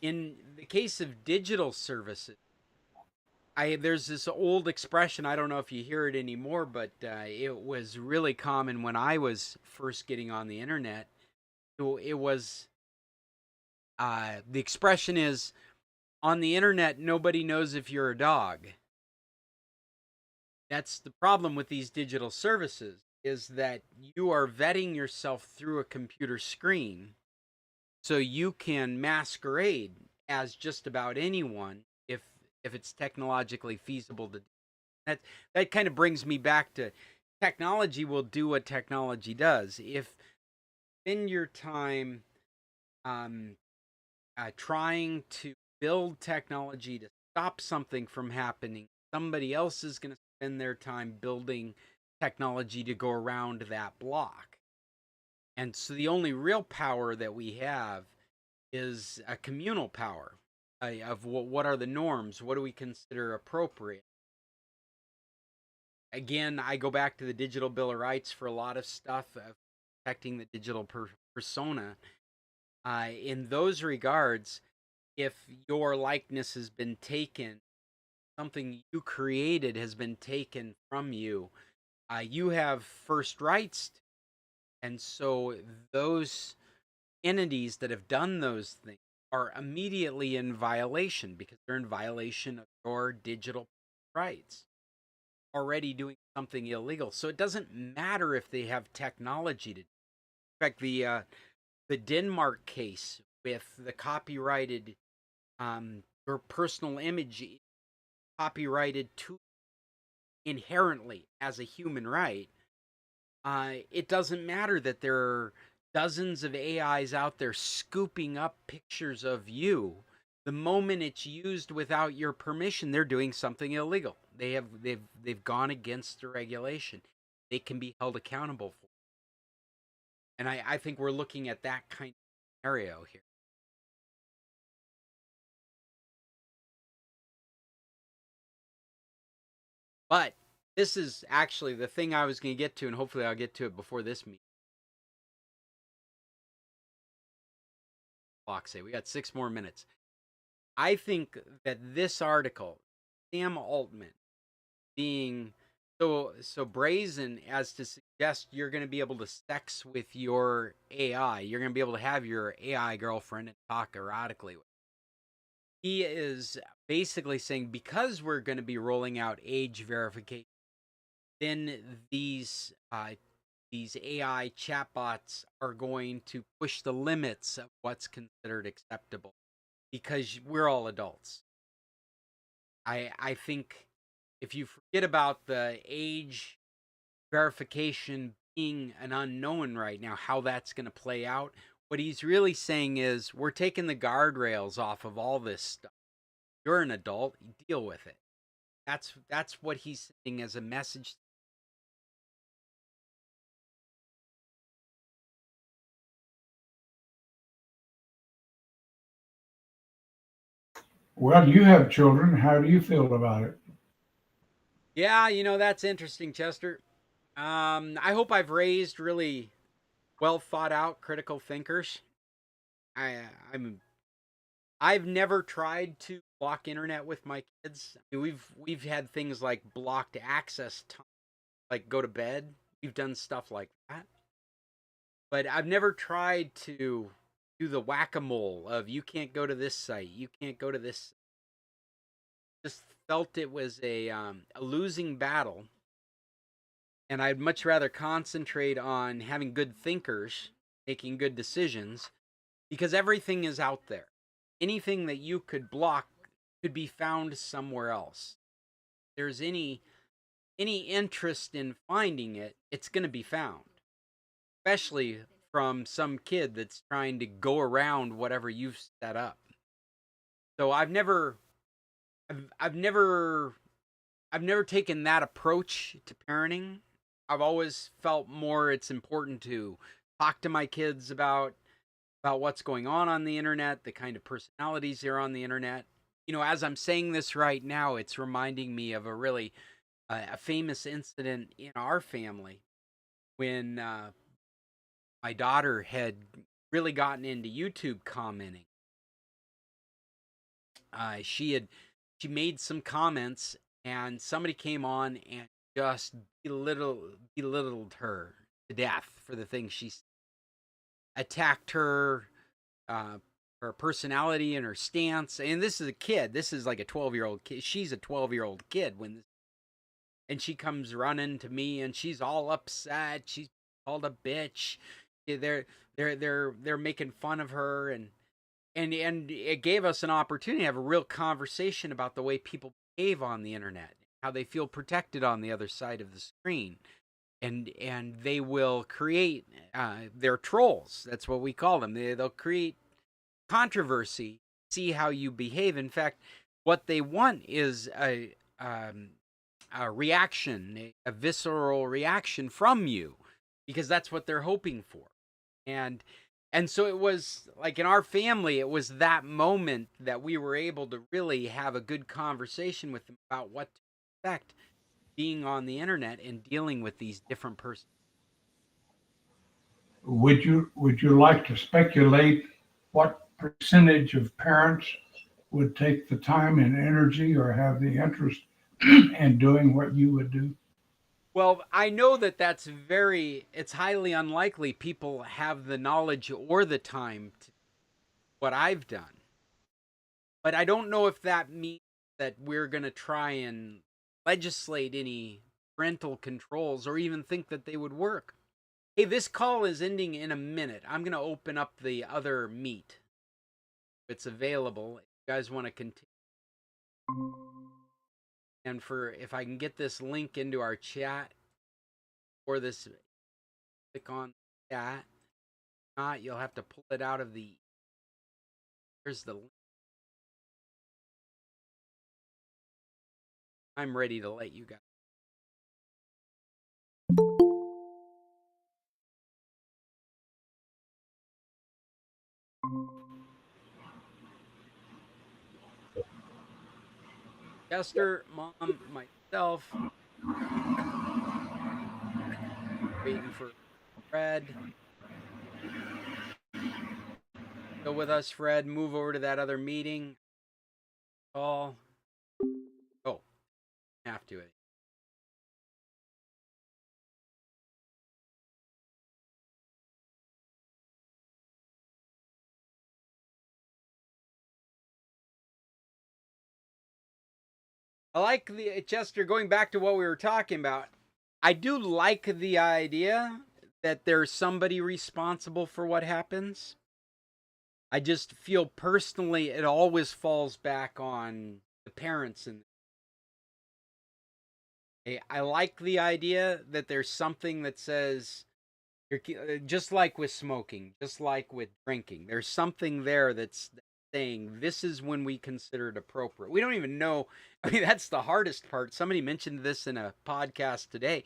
In the case of digital services, there's this old expression, I don't know if you hear it anymore, but it was really common when I was first getting on the internet. It was the expression is, on the internet nobody knows if you're a dog. That's the problem with these digital services, is that you are vetting yourself through a computer screen, so you can masquerade as just about anyone if it's technologically feasible to do. That kind of brings me back to technology will do what technology does. If in your time trying to build technology to stop something from happening, somebody else is going to spend their time building technology to go around that block. And so the only real power that we have is a communal power of what are the norms, what do we consider appropriate. Again, I go back to the Digital Bill of Rights for a lot of stuff of protecting the digital persona. In those regards, if your likeness has been taken, something you created has been taken from you, you have first rights. And so those entities that have done those things are immediately in violation, because they're in violation of your digital rights, already doing something illegal. So it doesn't matter if they have technology to do. In fact, the Denmark case with the copyrighted your personal image copyrighted to inherently as a human right, it doesn't matter that there are dozens of AIs out there scooping up pictures of you. The moment it's used without your permission, they're doing something illegal. They've gone against the regulation. They can be held accountable for it. And I think we're looking at that kind of scenario here. But this is actually the thing I was going to get to, and hopefully I'll get to it before this meeting. Clock say we got 6 more minutes. I think that this article, Sam Altman being so brazen as to suggest you're going to be able to sex with your AI. You're going to be able to have your AI girlfriend and talk erotically with. He is basically saying because we're going to be rolling out age verification, then these AI chatbots are going to push the limits of what's considered acceptable because we're all adults. I think if you forget about the age verification being an unknown right now, how that's going to play out, what he's really saying is we're taking the guardrails off of all this stuff. You're an adult, you deal with it. That's what he's saying as a message. Well, you have children. How do you feel about it? Yeah, that's interesting, Chester. I hope I've raised really well thought out critical thinkers. I'm I've never tried to block internet with my kids. I mean, we've had things like blocked access time, like go to bed. We've done stuff like that. But I've never tried to do the whack-a-mole of you can't go to this site, you can't go to this. Just felt it was a losing battle, and I'd much rather concentrate on having good thinkers making good decisions because everything is out there. Anything that you could block could be found somewhere else. If there's any interest in finding it, it's going to be found, especially from some kid that's trying to go around whatever you've set up. So I've never taken that approach to parenting. I've always felt more it's important to talk to my kids about what's going on the internet, the kind of personalities they're on the internet. As I'm saying this right now, it's reminding me of a really a famous incident in our family when my daughter had really gotten into YouTube commenting. She made some comments, and somebody came on and just belittled her to death for the things she attacked her, uh, her personality and her stance. And this is a kid. This is like a 12-year-old kid. She's a 12-year-old kid and she comes running to me and she's all upset. She's called a bitch. They're making fun of her and it gave us an opportunity to have a real conversation about the way people behave on the internet, how they feel protected on the other side of the screen. And they will create they're trolls. That's what we call them. They'll create controversy, see how you behave. In fact, what they want is a reaction, a visceral reaction from you, because that's what they're hoping for. And so it was like in our family, it was that moment that we were able to really have a good conversation with them about what to expect being on the internet and dealing with these different persons. Would you like to speculate what percentage of parents would take the time and energy or have the interest in doing what you would do? Well, I know that it's highly unlikely people have the knowledge or the time to what I've done. But I don't know if that means that we're going to try and legislate any parental controls or even think that they would work. Hey, this call is ending in a minute. I'm going to open up the other meet. If it's available, if you guys want to continue. And if I can get this link into our chat or this, click on the chat. If not, you'll have to pull it out of the, here's the link. I'm ready to let you guys. Chester, Mom, myself, waiting for Fred. Go with us, Fred. Move over to that other meeting. Call. Oh, have to. I like the Chester. Going back to what we were talking about, I do like the idea that there's somebody responsible for what happens. I just feel personally it always falls back on the parents, and I like the idea that there's something that says just like with smoking, just like with drinking, there's something there that's saying this is when we consider it appropriate. We don't even know. I mean, that's the hardest part. Somebody mentioned this in a podcast today.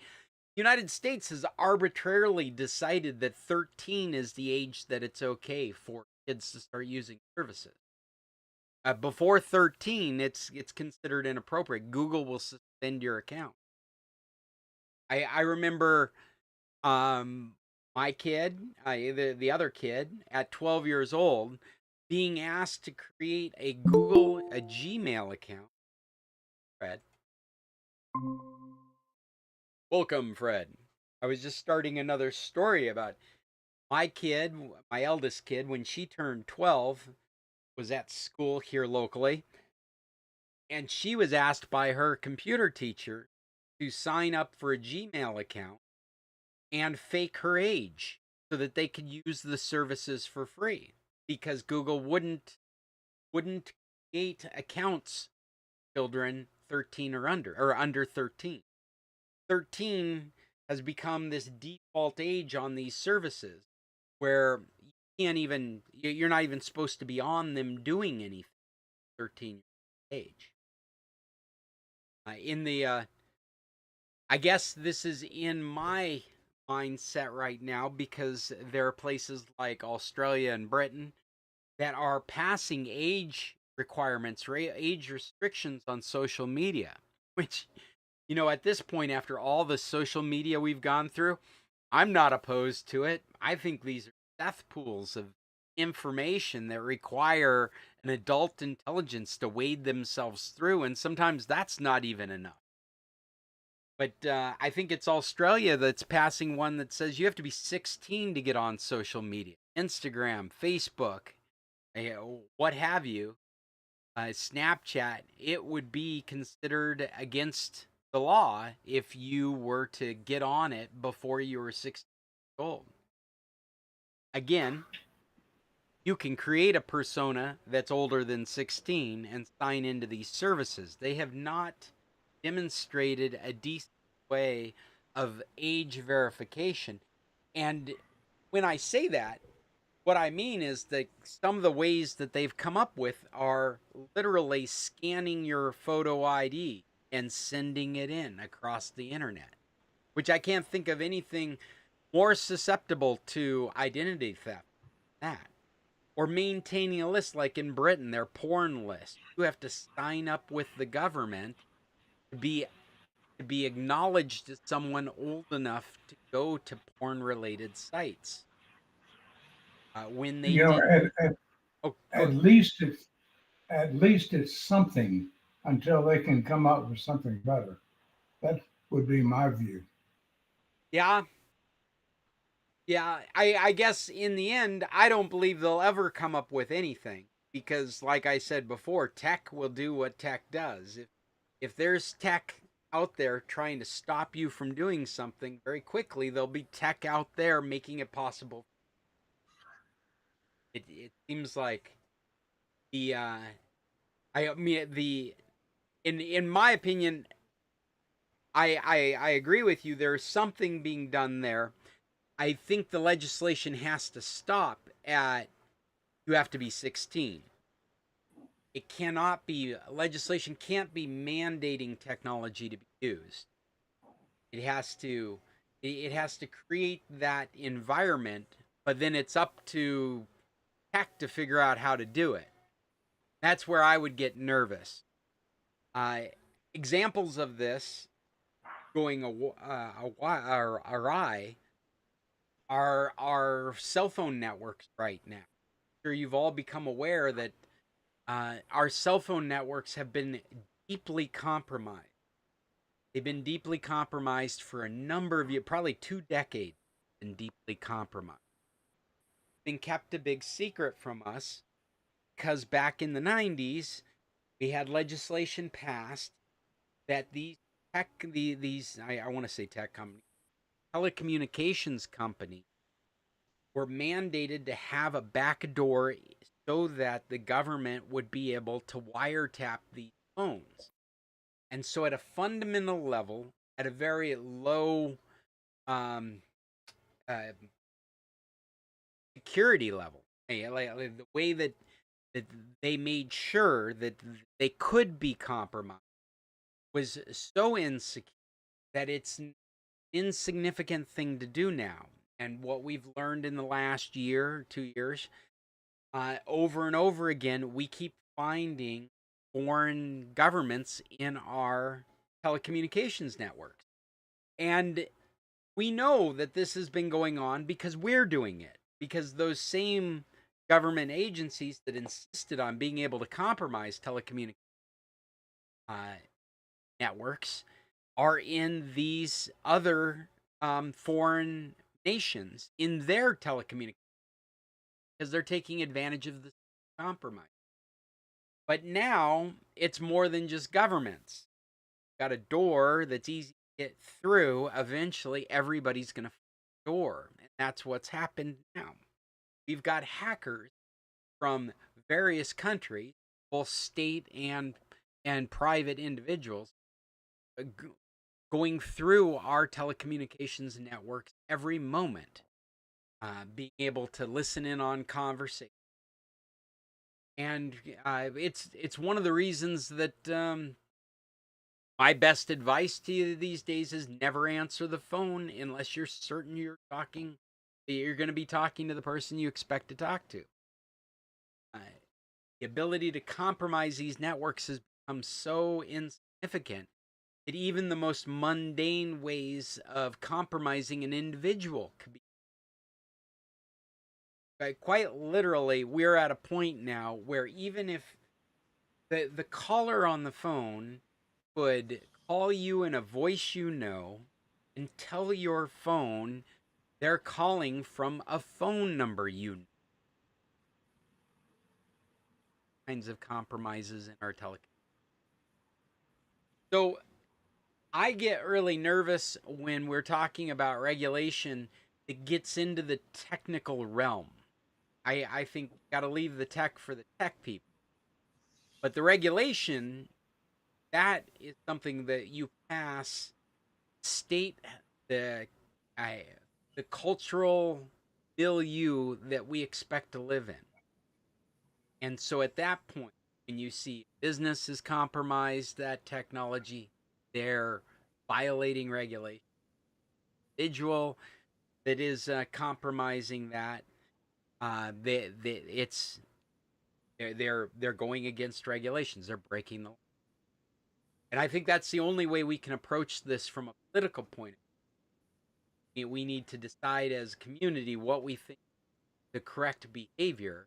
United States has arbitrarily decided that 13 is the age that it's okay for kids to start using services. Before 13, it's considered inappropriate. Google will suspend your account. I remember my kid, the other kid, at 12 years old, being asked to create a Gmail account. Fred, welcome, Fred. I was just starting another story about my kid, my eldest kid, when she turned 12, was at school here locally, and she was asked by her computer teacher to sign up for a Gmail account and fake her age so that they could use the services for free, because Google wouldn't create accounts children 13 or under 13. 13 has become this default age on these services where you're not even supposed to be on them doing anything. 13 age. I guess this is in my mindset right now because there are places like Australia and Britain that are passing age requirements, age restrictions on social media, which, at this point, after all the social media we've gone through, I'm not opposed to it. I think these are death pools of information that require an adult intelligence to wade themselves through, and sometimes that's not even enough. But I think it's Australia that's passing one that says you have to be 16 to get on social media, Instagram, Facebook, what have you, Snapchat. It would be considered against the law if you were to get on it before you were 16 years old. Again, you can create a persona that's older than 16 and sign into these services. They have not demonstrated a decent way of age verification. And when I say that, what I mean is that some of the ways that they've come up with are literally scanning your photo ID and sending it in across the internet, which I can't think of anything more susceptible to identity theft than that. Or maintaining a list like in Britain, their porn list. You have to sign up with the government to be acknowledged as someone old enough to go to porn related sites. When they You know, did, oh, at least it's something until they can come up with something better. That would be my view. yeah, I guess in the end, I don't believe they'll ever come up with anything because, like I said before, tech will do what tech does. If there's tech out there trying to stop you from doing something very quickly, there'll be tech out there making it possible. It seems like the I mean the in my opinion, I agree with you. There's something being done there. I think the legislation has to stop at you have to be 16. It cannot be legislation can't be mandating technology to be used. It has to create that environment, but then it's up to tech to figure out how to do it. That's where I would get nervous. Uh, Examples of this going awry are our cell phone networks right now. I'm sure you've all become aware that our cell phone networks have been deeply compromised. They've been deeply compromised for a number of years, probably 2 decades, been deeply compromised. Been kept a big secret from us because back in the 90s, we had legislation passed that these I want to say tech companies, telecommunications companies were mandated to have a backdoor so that the government would be able to wiretap these phones. And so, at a fundamental level, at a very low um, uh, security level, like the way that they made sure that they could be compromised was so insecure that it's an insignificant thing to do now. And what we've learned in the last year, 2 years, over and over again, we keep finding foreign governments in our telecommunications networks. And we know that this has been going on because we're doing it, because those same government agencies that insisted on being able to compromise telecommunications networks are in these other foreign nations in their telecommunications because they're taking advantage of the compromise. But now it's more than just governments. Got a door that's easy to get through. Eventually, everybody's going to find the door. And that's what's happened now. We've got hackers from various countries, both state and private individuals, going through our telecommunications networks every moment, being able to listen in on conversations. And it's one of the reasons that my best advice to you these days is never answer the phone unless you're certain you're going to be talking to the person you expect to talk to. The ability to compromise these networks has become so insignificant that even the most mundane ways of compromising an individual could be. Quite literally, we're at a point now where even if the caller on the phone could call you in a voice you know and tell your phone they're calling from a phone number you know. Kinds of compromises in our telecom. So I get really nervous when we're talking about regulation that gets into the technical realm. I think we got to leave the tech for the tech people. But the regulation, that is something that you pass state the the cultural milieu that we expect to live in. And so at that point, when you see business is compromised that technology, they're violating regulation. Individual that is compromising that, they're going against regulations. They're breaking the law. And I think that's the only way we can approach this from a political point of view. We need to decide as a community what we think the correct behavior,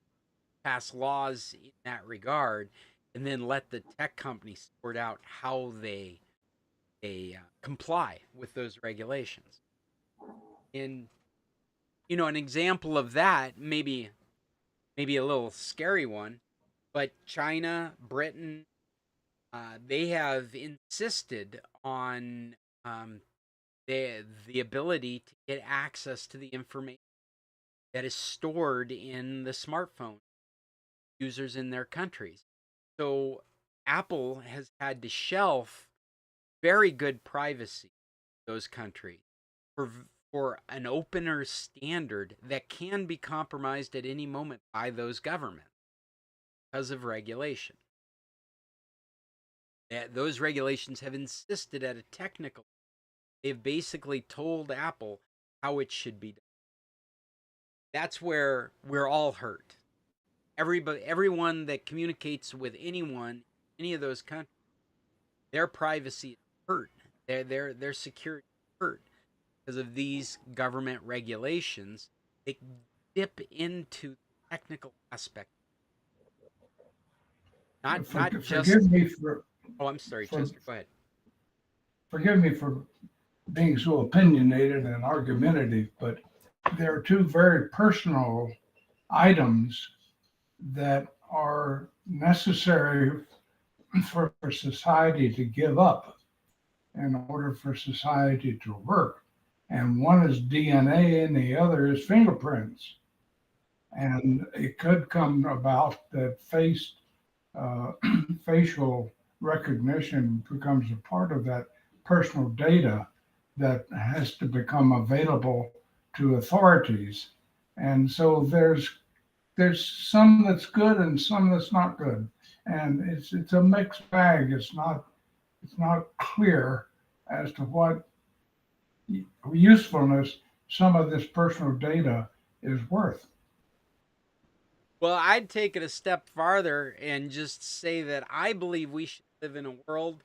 pass laws in that regard, and then let the tech companies sort out how they comply with those regulations. And an example of that, maybe a little scary one, but China, Britain, they have insisted on the ability to get access to the information that is stored in the smartphone users in their countries. So Apple has had to shelf very good privacy in those countries for an opener standard that can be compromised at any moment by those governments because of regulation. Those regulations have insisted at a technical. They've basically told Apple how it should be done. That's where we're all hurt. Everyone that communicates with anyone, any of those countries, their privacy is hurt. Their security is hurt because of these government regulations. They dip into the technical aspect. Not just. Forgive me for. Oh, I'm sorry, Chester. Go ahead. Forgive me for being so opinionated and argumentative, but there are two very personal items that are necessary for society to give up. in order for society to work. And one is DNA and the other is fingerprints. And it could come about that uh, facial recognition becomes a part of that personal data that has to become available to authorities. And so there's some that's good and some that's not good, and it's a mixed bag. It's not clear as to what usefulness some of this personal data is worth. Well, I'd take it a step farther and just say that I believe we should live in a world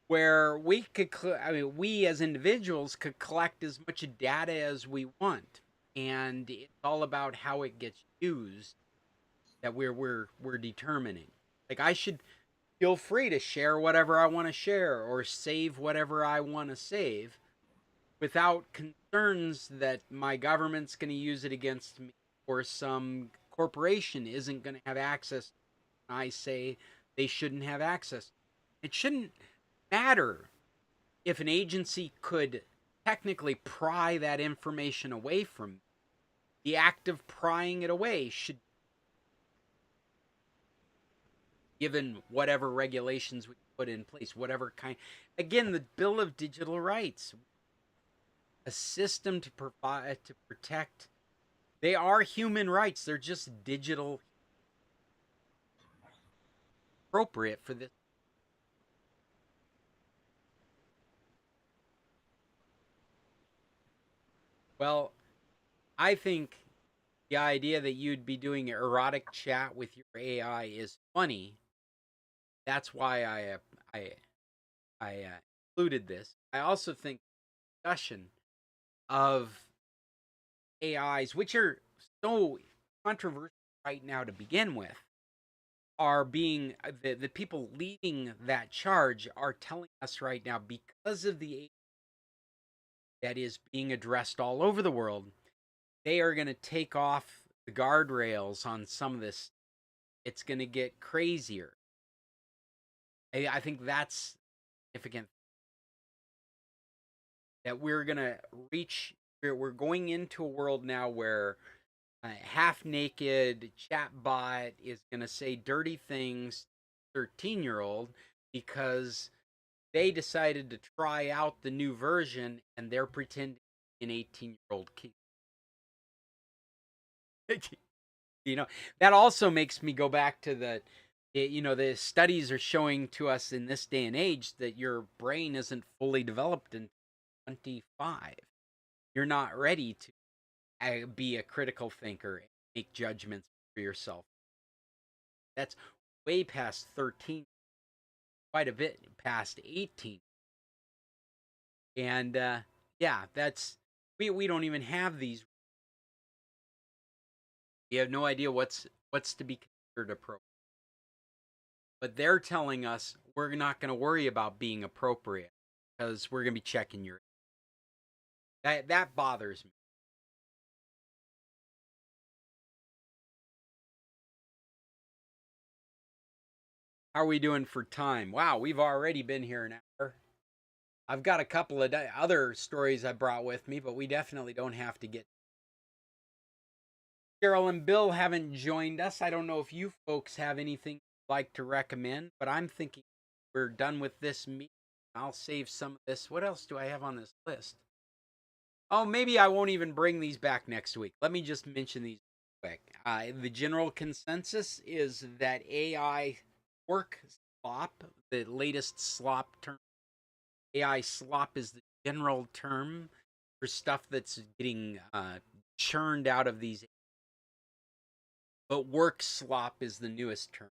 where we could, I mean, we as individuals could collect as much data as we want, and it's all about how it gets used that we're determining. Like I should feel free to share whatever I want to share or save whatever I want to save without concerns that my government's going to use it against me or some corporation isn't going to have access. I say they shouldn't have access. It shouldn't matter if an agency could technically pry that information away from me. The act of prying it away should, given whatever regulations we put in place, whatever kind. Again, the Bill of Digital Rights, a system to provide to protect. They are human rights. They're just digital, appropriate for this. Well, I think the idea that you'd be doing erotic chat with your AI is funny. That's why I included this. I also think discussion of AIs, which are so controversial right now to begin with, are being the people leading that charge are telling us right now, because of the AI that is being addressed all over the world, they are going to take off the guardrails on some of this. It's going to get crazier. I think that's significant. That we're going to reach, we're going into a world now where a half naked chatbot is going to say dirty things to a 13-year-old because they decided to try out the new version and they're pretending an 18-year-old kid. That also makes me go back to the studies are showing to us in this day and age that your brain isn't fully developed in 25. You're not ready to be a critical thinker and make judgments for yourself. That's way past 13, quite a bit past 18. And yeah, we don't even have these. We have no idea what's to be considered appropriate. But they're telling us we're not going to worry about being appropriate because we're going to be checking your. That bothers me. How are we doing for time? Wow, we've already been here an hour. I've got a couple of other stories I brought with me, but we definitely don't have to get. Cheryl and Bill haven't joined us. I don't know if you folks have anything you'd like to recommend, but I'm thinking we're done with this meeting. I'll save some of this. What else do I have on this list? Oh, maybe I won't even bring these back next week. Let me just mention these quick. The general consensus is that AI work slop, the latest slop term. AI slop is the general term for stuff that's getting churned out of these. But work slop is the newest term.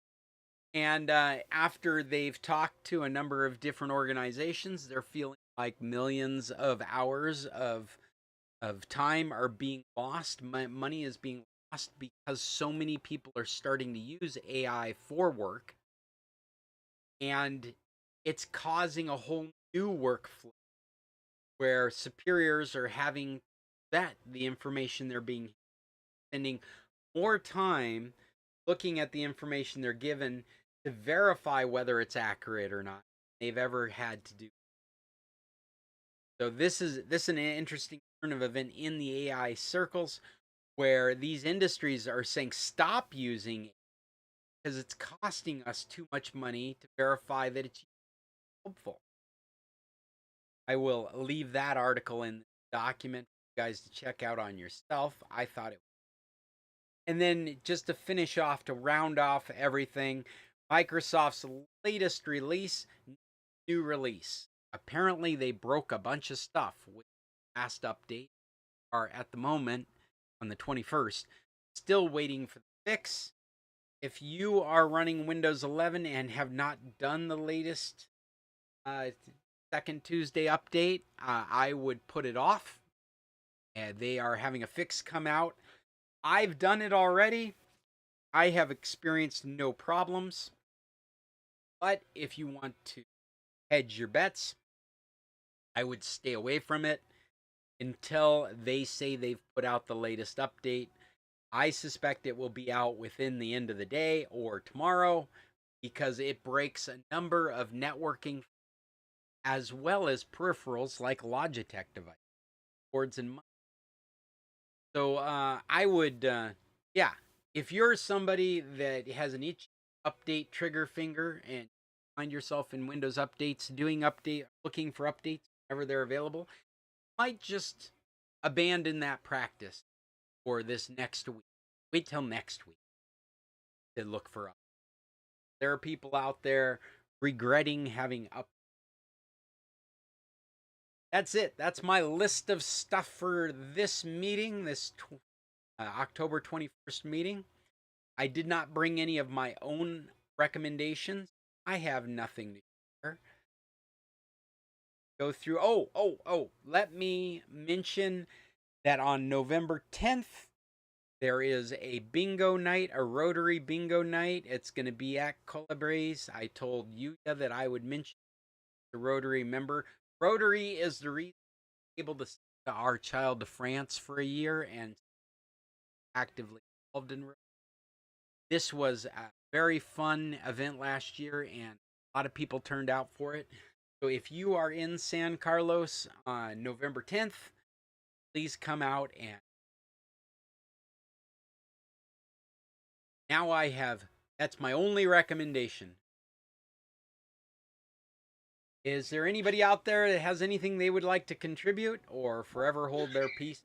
And after they've talked to a number of different organizations, they're feeling like millions of hours of time are being lost. Money is being lost because so many people are starting to use AI for work. And it's causing a whole new workflow where superiors are having vet the information they're being spending more time looking at the information they're given to verify whether it's accurate or not they've ever had to do. So this is an interesting turn of event in the AI circles, where these industries are saying stop using it because it's costing us too much money to verify that it's helpful. I will leave that article in the document for you guys to check out on yourself. I thought it. And then just to finish off, to round off everything, Microsoft's latest release, new release. Apparently they broke a bunch of stuff with the last update, are at the moment on the 21st. Still waiting for the fix. If you are running Windows 11 and have not done the latest second Tuesday update, I would put it off. They are having a fix come out. I've done it already. I have experienced no problems. But if you want to hedge your bets, I would stay away from it until they say they've put out the latest update. I suspect it will be out within the end of the day or tomorrow, because it breaks a number of networking as well as peripherals like Logitech devices, boards and mice. So I would, yeah, if you're somebody that has an itch update trigger finger and find yourself in Windows updates looking for updates whenever they're available, might just abandon that practice for this next week. Wait till next week to look for updates. There are people out there regretting having up. That's it. That's my list of stuff for this meeting, this October 21st meeting. I did not bring any of my own recommendations. I have nothing to share. Go through. Let me mention that on November 10th, there is a bingo night, a Rotary bingo night. It's going to be at Colibres. I told you that I would mention the Rotary member. Rotary is the reason we're able to send our child to France for a year and actively involved in Rotary. This was a very fun event last year, and a lot of people turned out for it. So if you are in San Carlos on November 10th, please come out. And now that's my only recommendation. Is there anybody out there that has anything they would like to contribute or forever hold their peace?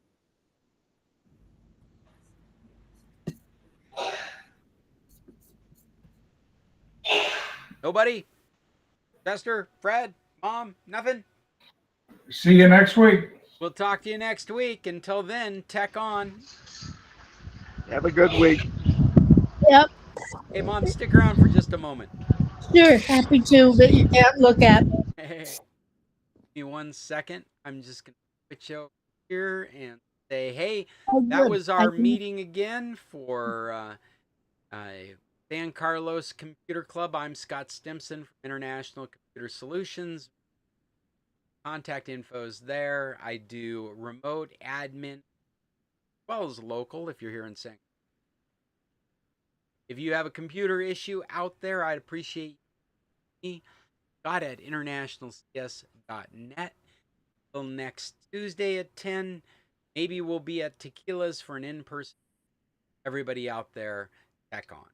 Nobody? Chester, Fred, Mom, nothing? See you next week. We'll talk to you next week. Until then, tech on. Have a good week. Yep, Hey, Mom, stick around for just a moment. sure. Happy to, but you can't look at. Give me 1 second. I'm just going to switch over here and say, hey, that was our meeting again for San Carlos Computer Club. I'm Scott Stimson from International Computer Solutions. Contact info's there. I do remote admin as well as local if you're here in San. If you have a computer issue out there, I'd appreciate me. Scott at internationalcs.net. Till next Tuesday at 10. Maybe we'll be at Tequilas for an in-person. Everybody out there, tech on.